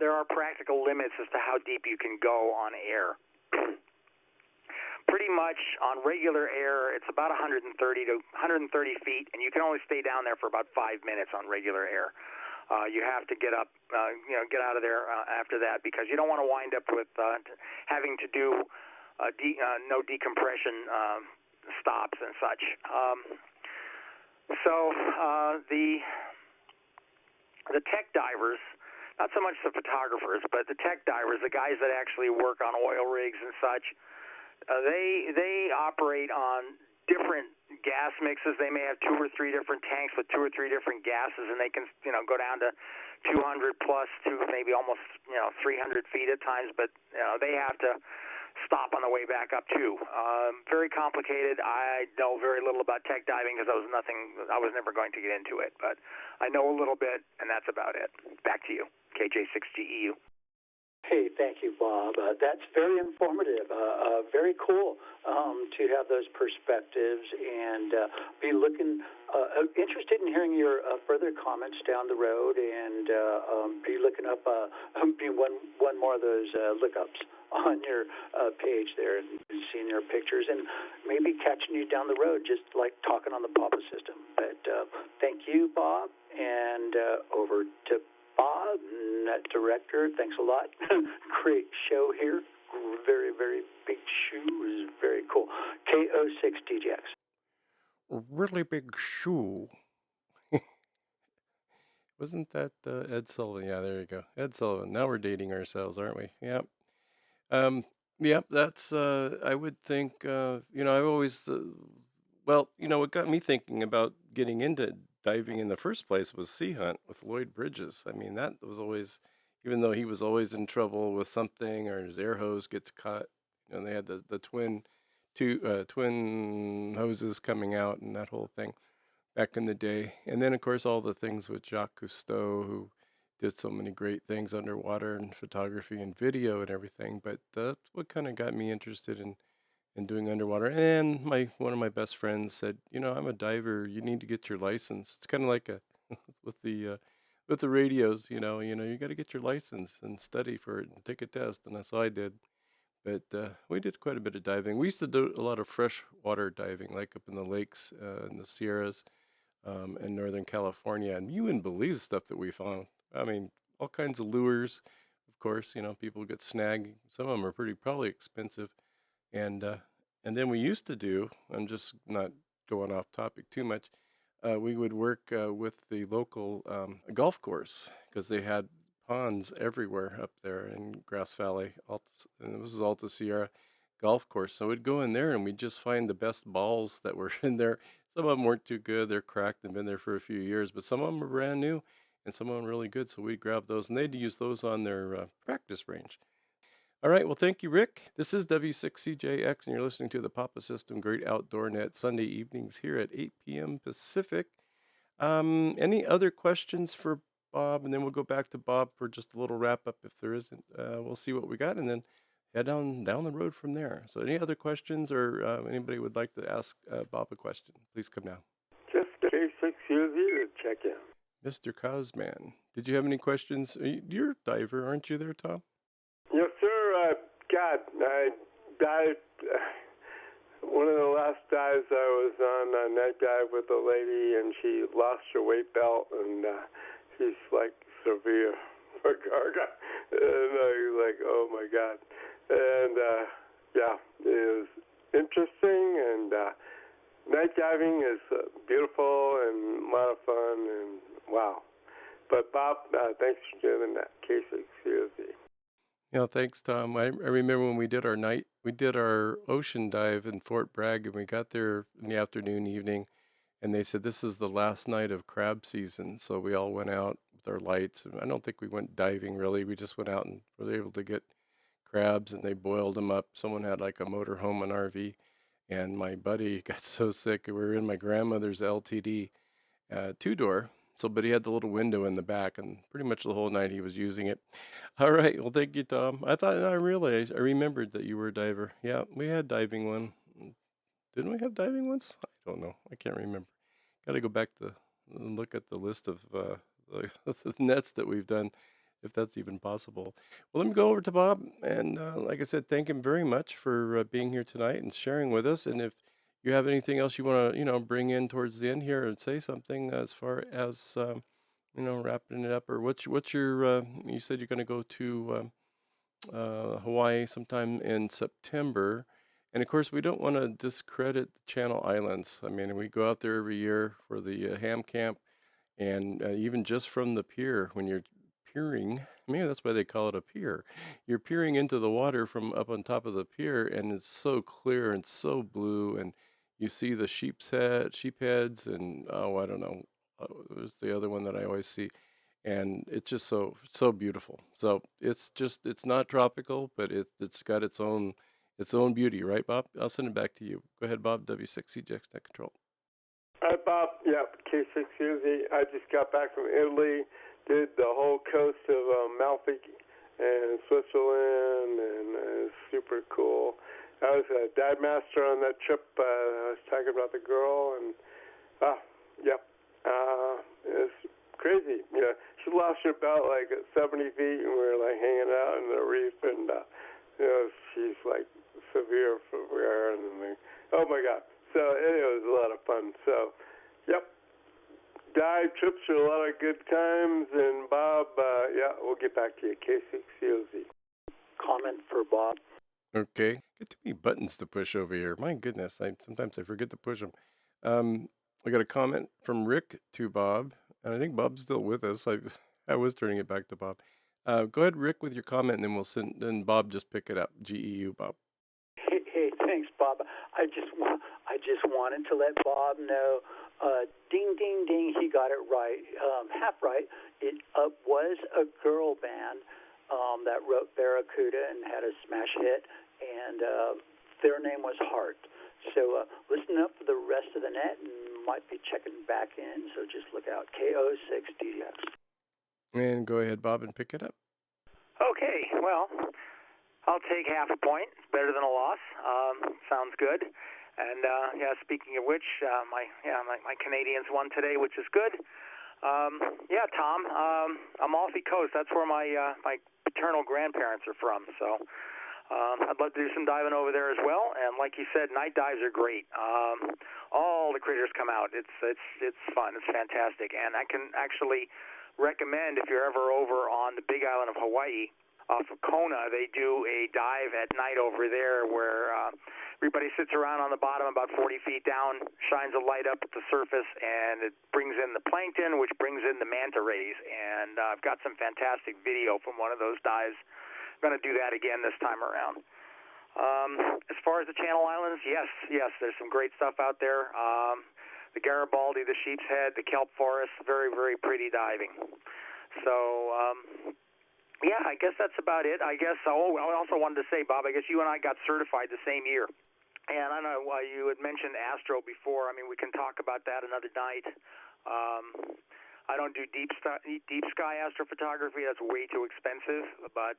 There are practical limits as to how deep you can go on air. Pretty much on regular air, it's about 130 feet, and you can only stay down there for about 5 minutes on regular air. You have to get up, get out of there after that, because you don't want to wind up with having to do no decompression stops and such. So the tech divers, not so much the photographers, but the tech divers, the guys that actually work on oil rigs and such, they operate on different gas mixes. They may have 2 or 3 different tanks with 2 or 3 different gases, and they can go down to 200 plus to maybe almost 300 feet at times. But they have to stop on the way back up too. Very complicated. I know very little about tech diving because I was never going to get into it. But I know a little bit, and that's about it. Back to you, KJ6GEU. Hey, thank you, Bob. That's very informative. Very cool to have those perspectives, and be looking interested in hearing your further comments down the road, and be looking up be one more of those lookups on your page there, and seeing your pictures, and maybe catching you down the road, just like talking on the Papa system. But thank you, Bob, and over to Bob, net director. Thanks a lot. Great show here. Very, very big shoe. Is very cool. KO6GEX. Really big shoe. Wasn't that Ed Sullivan? Yeah, there you go. Ed Sullivan. Now we're dating ourselves, aren't we? Yep. Yep, that's, I would think, I've always, what got me thinking about getting into diving in the first place was Sea Hunt with Lloyd Bridges. I mean, that was always, even though he was always in trouble with something or his air hose gets caught, they had the twin hoses coming out and that whole thing back in the day. And then, of course, all the things with Jacques Cousteau, who did so many great things underwater and photography and video and everything. But that's what kind of got me interested in doing underwater. And one of my best friends said, I'm a diver. You need to get your license. It's kind of like with the radios. You got to get your license and study for it and take a test. And that's all I did. But we did quite a bit of diving. We used to do a lot of freshwater diving, like up in the lakes and the Sierras. in Northern California, and you wouldn't believe the stuff that we found. I mean, all kinds of lures. Of course, people get snagged. Some of them are probably expensive, and then we used to do. I'm just not going off topic too much. We would work with the local golf course because they had ponds everywhere up there in Grass Valley, and this is Alta Sierra golf course. So we'd go in there and we'd just find the best balls that were in there. Some of them weren't too good; they're cracked and been there for a few years, but some of them were brand new, and some of them really good. So we'd grab those, and they'd use those on their practice range. All right. Well, thank you, Rick. This is W6CJX, and you're listening to the Papa System Great Outdoor Net Sunday evenings here at 8 p.m. Pacific. Any other questions for Bob? And then we'll go back to Bob for just a little wrap up. If there isn't, we'll see what we got, and then head down the road from there. So, any other questions, or anybody would like to ask Bob a question? Please come now. Just KJ6GEU to check in. Mr. Cosman, did you have any questions? You're a diver, aren't you there, Tom? Yes, sir. God, I dived. One of the last dives I was on a night dive with a lady, and she lost her weight belt, and she's like severe for Garga. And I was like, oh my God. And yeah, it was interesting, and night diving is beautiful and a lot of fun, and wow. But Bob, thanks for doing that. KJ6GEU. Yeah, thanks, Tom. I remember when we did our ocean dive in Fort Bragg, and we got there in the afternoon, evening, and they said this is the last night of crab season. So we all went out with our lights. And I don't think we went diving really. We just went out and were able to get crabs, and they boiled them up. Someone had like a motorhome, an RV, and my buddy got so sick. We were in my grandmother's LTD, two-door. So, but he had the little window in the back, and pretty much the whole night he was using it. All right. Well, thank you, Tom. I remembered that you were a diver. Yeah, we had diving one. Didn't we have diving ones? I don't know. I can't remember. Got to go back to look at the list of the nets that we've done, if that's even possible. Well, let me go over to Bob, and like I said, thank him very much for being here tonight and sharing with us. And if you have anything else you want to, bring in towards the end here and say something as far as, wrapping it up, or what's your, you said you're going to go to Hawaii sometime in September. And of course, we don't want to discredit the Channel Islands. I mean, we go out there every year for the ham camp, and even just from the pier, when you're peering, maybe that's why they call it a pier. You're peering into the water from up on top of the pier, and it's so clear and so blue, and you see the sheep heads, and I don't know, there's the other one that I always see, and it's just so beautiful. So it's not tropical, but it's got its own beauty, right, Bob? I'll send it back to you. Go ahead, Bob. W6CJX Net Control. Hi, Bob. Yeah, KJ6GEU. I just got back from Italy. Did the whole coast of Amalfi and Switzerland, and it's super cool. I was a dive master on that trip. I was talking about the girl, and it's crazy. Yeah, she lost her belt like at 70 feet, and we were like hanging out in the reef, and she's like severe for wear, and oh my God. So it was a lot of fun. So, yep. Dive trips are a lot of good times, and Bob, we'll get back to you. KJ6GEU. Comment for Bob. Okay. Get too many buttons to push over here. My goodness, sometimes I forget to push them. I got a comment from Rick to Bob, and I think Bob's still with us. I was turning it back to Bob. Go ahead, Rick, with your comment, and then then Bob just pick it up. GEU, Bob. Hey, thanks, Bob. I just wanted to let Bob know. Ding, ding, ding. He got it right, half right. It was a girl band that wrote Barracuda and had a smash hit, and their name was Heart. So listen up for the rest of the net, and might be checking back in. So just look out. KO6DX. And go ahead, Bob, and pick it up. Okay, well, I'll take half a point. It's better than a loss. Sounds good. And speaking of which, my Canadians won today, which is good. Tom, Amalfi Coast. That's where my paternal grandparents are from. So I'd love to do some diving over there as well. And like you said, night dives are great. All the critters come out. It's fun. It's fantastic. And I can actually recommend, if you're ever over on the Big Island of Hawaii, off of Kona, they do a dive at night over there where everybody sits around on the bottom about 40 feet down, shines a light up at the surface, and it brings in the plankton, which brings in the manta rays. And I've got some fantastic video from one of those dives. I'm going to do that again this time around. As far as the Channel Islands, yes, there's some great stuff out there. The Garibaldi, the Sheep's Head, the kelp forest, very, very pretty diving. So, yeah, I guess that's about it. I also wanted to say, Bob, I guess you and I got certified the same year. And I know you had mentioned Astro before. I mean, we can talk about that another night. I don't do deep sky astrophotography. That's way too expensive. But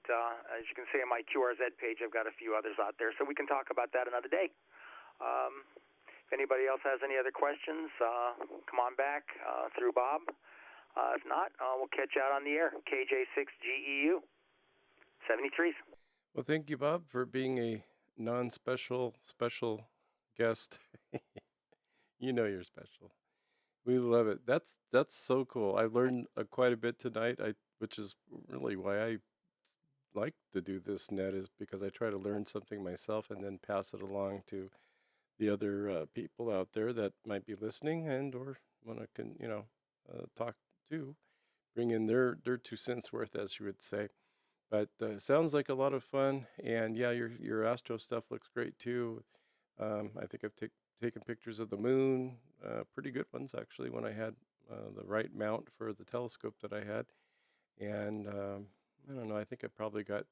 as you can see on my QRZ page, I've got a few others out there. So we can talk about that another day. If anybody else has any other questions, come on back through Bob. If not, we'll catch you out on the air. KJ6GEU, 73s. Well, thank you, Bob, for being a non-special special guest. You know you're special. We love it. That's so cool. I've learned quite a bit tonight, which is really why I like to do this net, is because I try to learn something myself and then pass it along to the other people out there that might be listening and or want to talk to, bring in their 2 cents worth, as you would say. But sounds like a lot of fun, and yeah, your astro stuff looks great too. I think I've taken pictures of the moon, pretty good ones actually, when I had the right mount for the telescope that I had. And I don't know, I think I probably got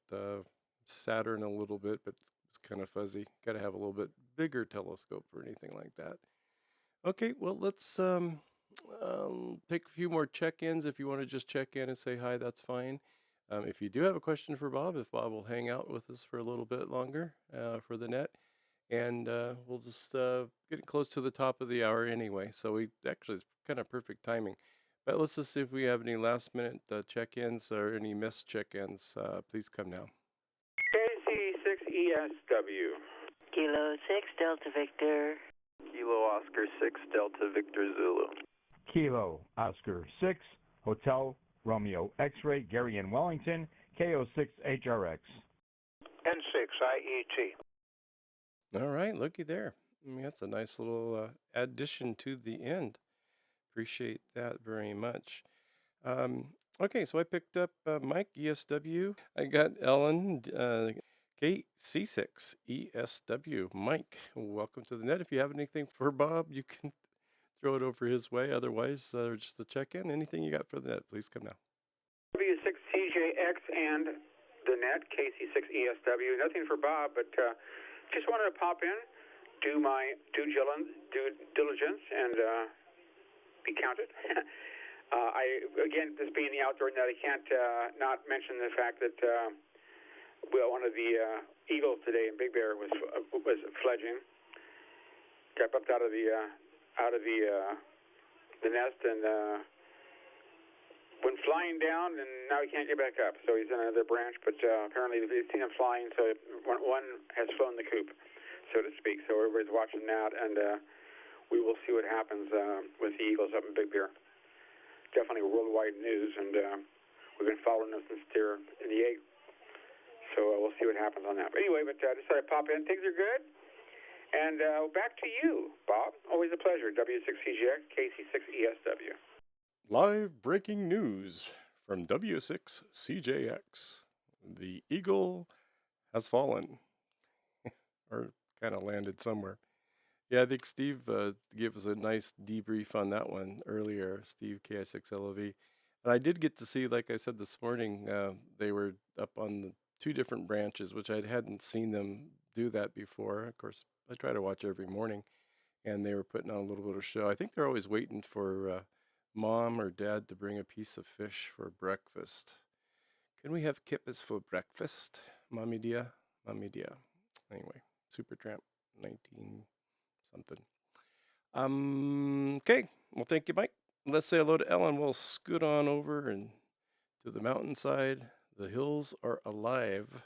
Saturn a little bit, but it's kind of fuzzy. Got to have a little bit bigger telescope for anything like that. Okay, well, let's take a few more check-ins. If you want to just check in and say hi, that's fine. If you do have a question for Bob, if Bob will hang out with us for a little bit longer for the net, and we'll just get close to the top of the hour anyway. So it's kind of perfect timing. But let's just see if we have any last-minute check-ins or any missed check-ins. Please come now. KC6ESW. Kilo 6 Delta Victor. Kilo Oscar 6 Delta Victor Zulu. Kilo Oscar 6 Hotel Romeo X-Ray Gary in Wellington KO6HRX. N6IET. All right, looky there. I mean, that's a nice little addition to the end. Appreciate that very much. Okay, so I picked up Mike ESW. I got Ellen KC6ESW. Mike, welcome to the net. If you have anything for Bob, you can throw it over his way. Otherwise, just to check in. Anything you got for the net, please come now. W6CJX and the net, KC6ESW. Nothing for Bob, but just wanted to pop in, do my due diligence, and be counted. Again, this being the outdoor net, I can't not mention the fact that one of the eagles today in Big Bear was fledging. Got bumped out of the nest and went flying down, and now he can't get back up. So he's in another branch, but apparently they've seen him flying, so one has flown the coop, so to speak. So everybody's watching that, and we will see what happens with the eagles up in Big Bear. Definitely worldwide news, and we've been following this since they're in the egg. So we'll see what happens on that. But anyway, I decided to pop in. Things are good. And back to you, Bob. Always a pleasure. W6CGX, KC6ESW. Live breaking news from W6CJX. The eagle has fallen. Or kind of landed somewhere. Yeah, I think Steve gave us a nice debrief on that one earlier, Steve KI6LOV. And I did get to see, like I said this morning, they were up on the 2 different branches, which I hadn't seen them do that before. Of course, I try to watch every morning, and they were putting on a little bit of show. I think they're always waiting for mom or dad to bring a piece of fish for breakfast. Can we have kippers for breakfast, Mommy Dia? Mommy Dia. Anyway, Supertramp 19 something. Okay. Well, thank you, Mike. Let's say hello to Ellen. We'll scoot on over and to the mountainside. The hills are alive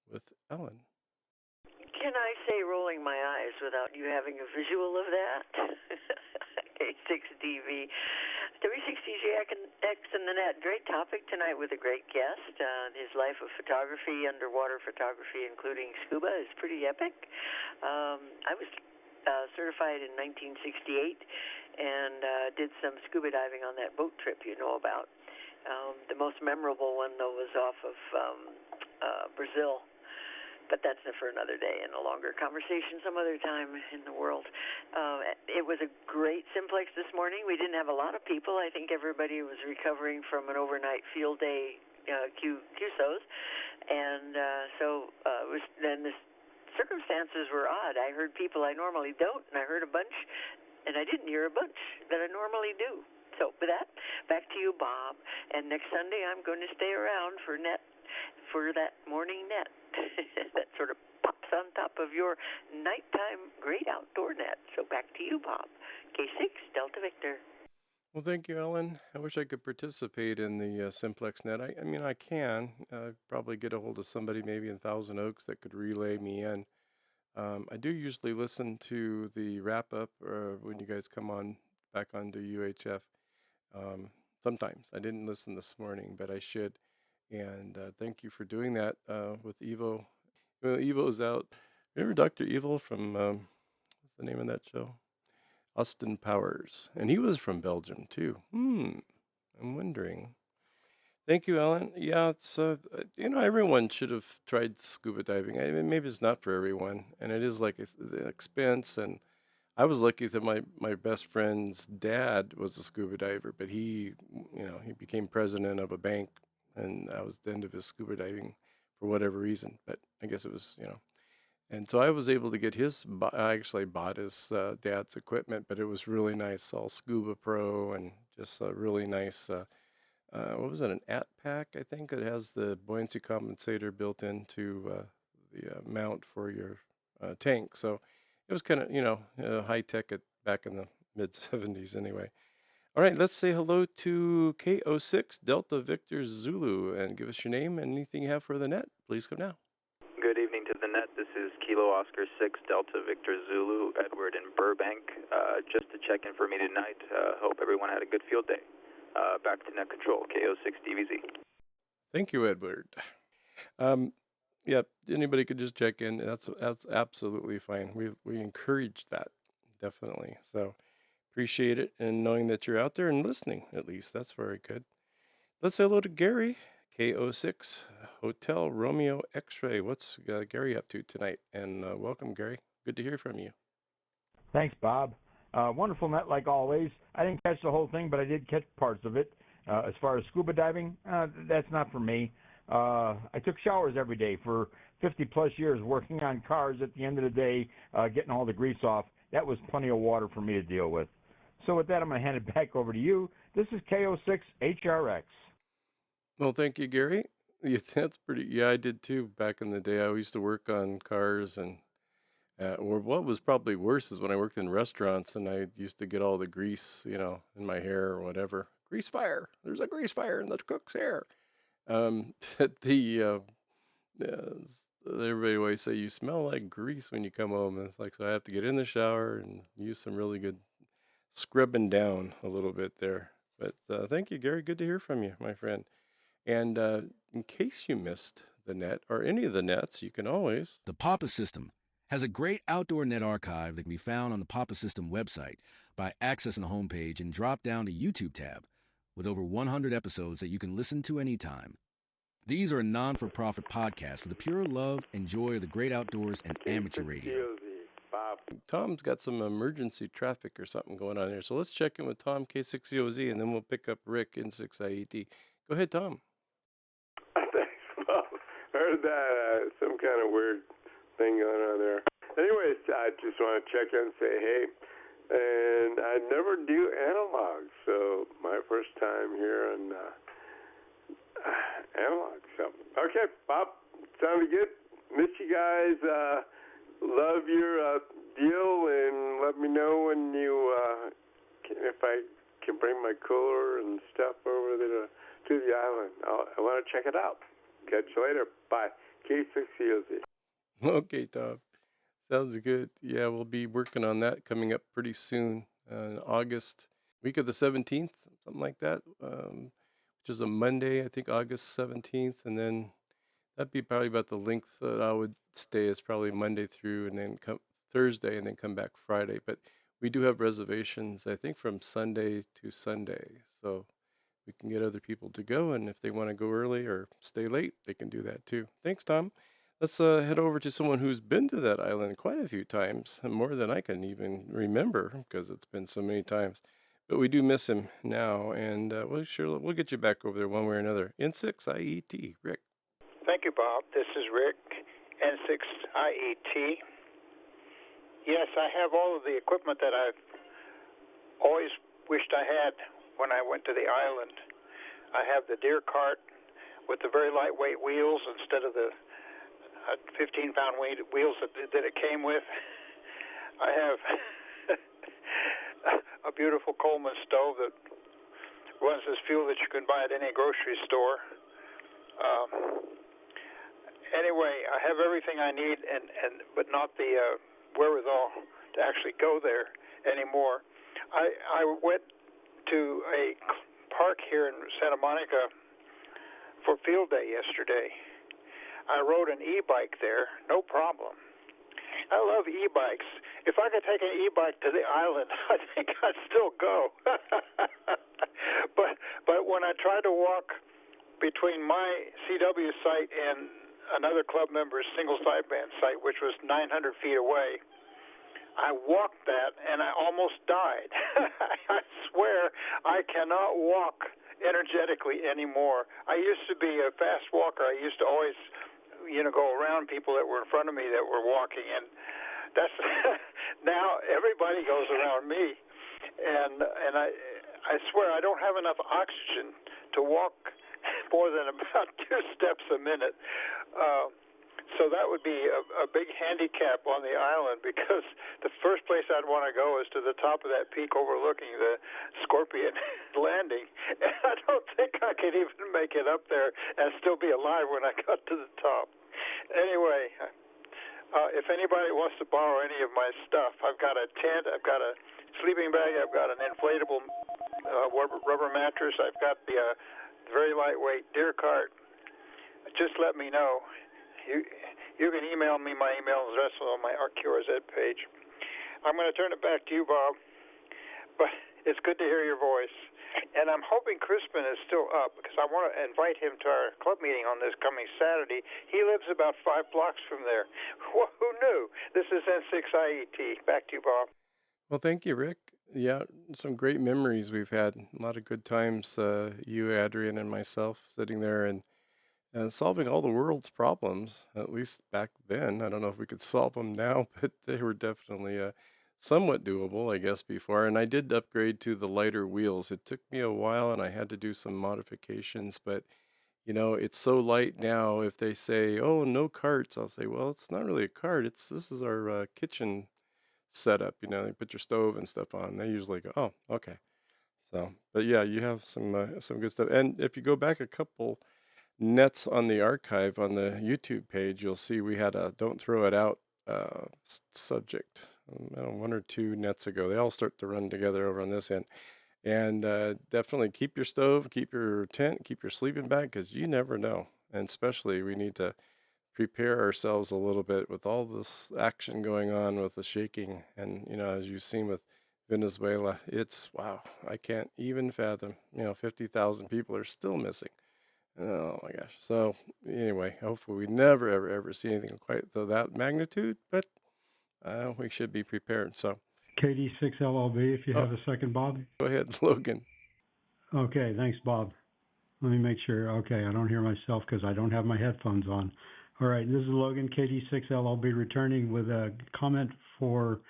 with Ellen. Can I say rolling my eyes without you having a visual of that? K6DV. W6GEU and the net. Great topic tonight with a great guest. His life of photography, underwater photography, including scuba, is pretty epic. I was certified in 1968 and did some scuba diving on that boat trip you know about. The most memorable one, though, was off of Brazil. But that's for another day and a longer conversation some other time in the world. It was a great simplex this morning. We didn't have a lot of people. I think everybody was recovering from an overnight field day QSOs. And then the circumstances were odd. I heard people I normally don't, and I heard a bunch, and I didn't hear a bunch that I normally do. So with that, back to you, Bob. And next Sunday I'm going to stay around for that morning net that sort of pops on top of your nighttime great outdoor net. So back to you, Bob. K6 Delta Victor. Well, thank you, Ellen. I wish I could participate in the Simplex net. I mean, I can. Probably get a hold of somebody maybe in Thousand Oaks that could relay me in. I do usually listen to the wrap up when you guys come on back onto UHF. Sometimes I didn't listen this morning, but I should. And thank you for doing that with Evo. Well, Evo's out. Remember Dr. Evil from what's the name of that show? Austin Powers, and he was from Belgium too. I'm wondering. Thank you, Ellen. Yeah, it's everyone should have tried scuba diving. I mean, maybe it's not for everyone, and it is like the expense. And I was lucky that my best friend's dad was a scuba diver, but he became president of a bank, and that was the end of his scuba diving for whatever reason. But I guess it was. And so I was able to get I actually bought his dad's equipment, but it was really nice, all Scuba Pro and just a really nice, what was it, an AT pack, I think. It has the buoyancy compensator built into the mount for your tank. So it was kind of, high tech back in the mid 70s anyway. All right, let's say hello to K06 Delta Victor Zulu and give us your name and anything you have for the net. Please come now. Good evening to the net. This is Kilo Oscar 6 Delta Victor Zulu, Edward in Burbank. Just to check in for me tonight. Hope everyone had a good field day. Back to net control, KO6DVZ. Thank you, Edward. Yeah, anybody could just check in. That's absolutely fine. We encourage that, definitely. So appreciate it, and knowing that you're out there and listening, at least. That's very good. Let's say hello to Gary, KO6 Hotel Romeo X-Ray. What's Gary up to tonight? And welcome, Gary. Good to hear from you. Thanks, Bob. Wonderful net like always. I didn't catch the whole thing, but I did catch parts of it. As far as scuba diving, that's not for me. I took showers every day for 50 plus years working on cars. At the end of the day, getting all the grease off. That was plenty of water for me to deal with. So with that, I'm going to hand it back over to you. This is KO6HRX. Well, thank you, Gary. Yeah, that's pretty. Yeah, I did too back in the day. I used to work on cars, and or what was probably worse is when I worked in restaurants and I used to get all the grease, in my hair or whatever. Grease fire. There's a grease fire in the cook's hair. Everybody always say you smell like grease when you come home. And it's like, so I have to get in the shower and use some really good scrubbing down a little bit there. But thank you, Gary. Good to hear from you, my friend. And in case you missed the net or any of the nets, you can always. The Papa System has a great outdoor net archive that can be found on the Papa System website by accessing the homepage and drop down to YouTube tab with over 100 episodes that you can listen to anytime. These are a non-for-profit podcast for the pure love and joy of the great outdoors and amateur radio. Tom's got some emergency traffic or something going on here. So let's check in with Tom, K6COZ, and then we'll pick up Rick, N6IET. Go ahead, Tom. Thanks, Bob. Heard that. Some kind of weird thing going on there. Anyways, I just want to check in and say hey. And I never do analog, so my first time here on analog. So, okay, Bob, sounded good. Miss you guys. Love your deal, and let me know when you if I can bring my cooler and stuff over there to the island. I want to check it out. Catch you later. Bye. K6COZ. Okay, Tom. Sounds good. Yeah, we'll be working on that coming up pretty soon, in August, week of the 17th, something like that, which is a Monday, I think August 17th. And then that'd be probably about the length that I would stay, is probably Monday through and then come Thursday and then come back Friday. But we do have reservations, I think, from Sunday to Sunday. So we can get other people to go. And if they want to go early or stay late, they can do that too. Thanks, Tom. Let's head over to someone who's been to that island quite a few times, more than I can even remember because it's been so many times. But we do miss him now, and we'll get you back over there one way or another. N6IET, Rick. Thank you, Bob. This is Rick, N6IET. Yes, I have all of the equipment that I've always wished I had when I went to the island. I have the deer cart with the very lightweight wheels instead of the 15-pound wheels that it came with. I have a beautiful Coleman stove that runs this fuel that you can buy at any grocery store. Anyway, I have everything I need, but not the wherewithal to actually go there anymore. I went to a park here in Santa Monica for field day yesterday. I rode an e-bike there, no problem. I love e-bikes. If I could take an e-bike to the island, I think I'd still go. But when I tried to walk between my CW site and another club member's single sideband site, which was 900 feet away, I walked that and I almost died. I swear I cannot walk energetically anymore. I used to be a fast walker. I used to always, go around people that were in front of me that were walking, and that's now everybody goes around me, and I swear I don't have enough oxygen to walk more than about 2 steps a minute. So that would be a big handicap on the island, because the first place I'd want to go is to the top of that peak overlooking the Scorpion landing. And I don't think I could even make it up there and still be alive when I got to the top. Anyway, if anybody wants to borrow any of my stuff, I've got a tent, I've got a sleeping bag, I've got an inflatable rubber mattress, I've got the very lightweight deer cart. Just let me know. You can email me. My email address on my ArtQRZ page. I'm going to turn it back to you, Bob. But it's good to hear your voice. And I'm hoping Crispin is still up, because I want to invite him to our club meeting on this coming Saturday. He lives about 5 blocks from there. Who knew? This is N6IET. Back to you, Bob. Well, thank you, Rick. Yeah, some great memories we've had. A lot of good times, you, Adrian, and myself sitting there and solving all the world's problems, at least back then. I don't know if we could solve them now, but they were definitely somewhat doable, I guess, before. And I did upgrade to the lighter wheels. It took me a while and I had to do some modifications, but it's so light now. If they say, "Oh, no carts," I'll say, "Well, it's not really a cart. This is our kitchen setup. You put your stove and stuff on." They usually go, "Oh, okay." So, but yeah, you have some good stuff. And if you go back a couple nets on the archive on the YouTube page, you'll see we had a "Don't Throw It Out" subject 1 or 2 nets ago. They all start to run together over on this end. And definitely keep your stove, keep your tent, keep your sleeping bag, because you never know. And especially we need to prepare ourselves a little bit with all this action going on with the shaking. And, as you've seen with Venezuela, it's, wow, I can't even fathom, 50,000 people are still missing. Oh my gosh. So anyway, hopefully we never, ever see anything quite to that magnitude, but we should be prepared. So KD6LLB, if you have a second, Bob. Go ahead, Logan. Okay, thanks, Bob. Let me make sure. Okay, I don't hear myself because I don't have my headphones on. All right, this is Logan, KD6LLB, returning with a comment for,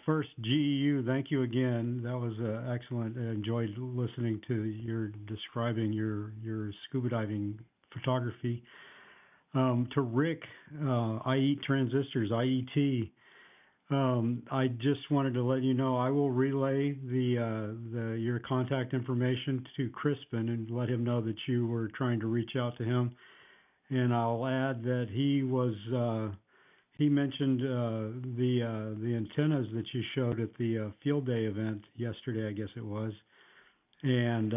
first, GEU, thank you again. That was excellent. I enjoyed listening to your describing your scuba diving photography. To Rick, I eat transistors, IET. I just wanted to let you know I will relay your contact information to Crispin and let him know that you were trying to reach out to him. And I'll add that he was he mentioned the antennas that you showed at the field day event yesterday, I guess it was, and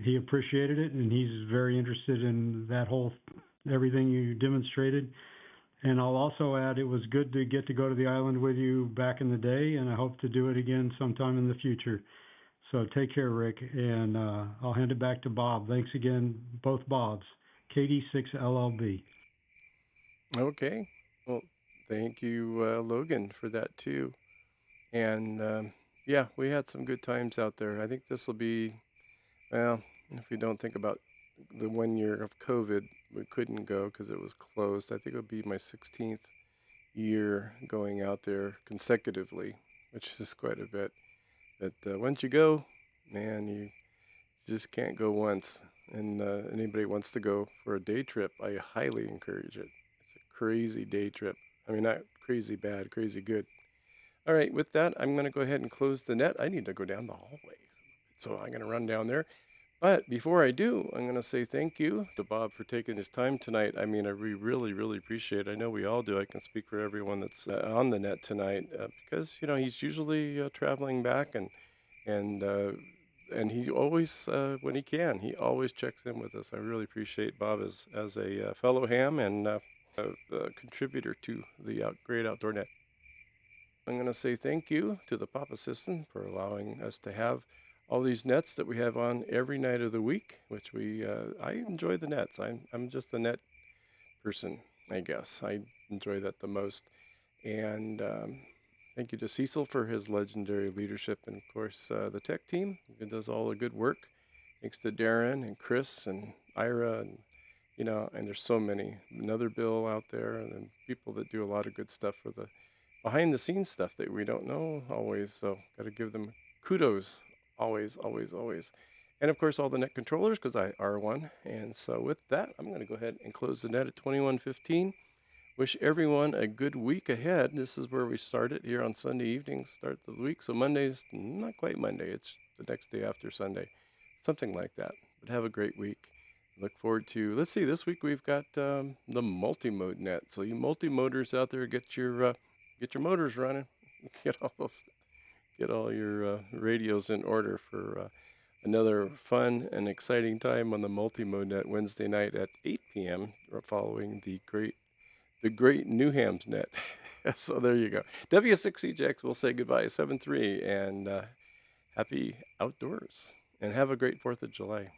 he appreciated it, and he's very interested in that whole everything you demonstrated. And I'll also add, it was good to get to go to the island with you back in the day, and I hope to do it again sometime in the future. So take care, Rick, and I'll hand it back to Bob. Thanks again, both Bobs. KD6LLB. Okay. Well, thank you, Logan, for that too. And yeah, we had some good times out there. I think this will be, well, if we don't think about the 1 year of COVID, we couldn't go because it was closed. I think it'll be my 16th year going out there consecutively, which is quite a bit. But once you go, man, you just can't go once. And anybody wants to go for a day trip, I highly encourage it. It's a crazy day trip. I mean, not crazy bad, crazy good. All right, with that, I'm going to go ahead and close the net. I need to go down the hallway, so I'm going to run down there. But before I do, I'm going to say thank you to Bob for taking his time tonight. I mean, we really, really appreciate it. I know we all do. I can speak for everyone that's on the net tonight because, you know, he's usually traveling back and he always, when he can, he always checks in with us. I really appreciate Bob as a fellow ham and a contributor to the Great Outdoor Net. I'm going to say thank you to the Papa System for allowing us to have all these nets that we have on every night of the week, which I enjoy the nets. I'm just a net person, I guess. I enjoy that the most. And thank you to Cecil for his legendary leadership, and of course the tech team who does all the good work. Thanks to Darren and Chris and Ira and and there's so many. Another Bill out there, and then people that do a lot of good stuff for the behind the scenes stuff that we don't know always. So got to give them kudos always, always, always. And of course, all the net controllers, because I are one. And so with that, I'm going to go ahead and close the net at 21:15. Wish everyone a good week ahead. This is where we start it here on Sunday evenings, start the week. So Monday's not quite Monday. It's the next day after Sunday, something like that. But have a great week. Look forward to, let's see, this week we've got the multi-mode net. So you multi-moders out there, get your motors running. Get all your radios in order for another fun and exciting time on the multi-mode net Wednesday night at 8 p.m. following the great New Hams net. So there you go. W6CJX will say goodbye 7-3 and happy outdoors and have a great 4th of July.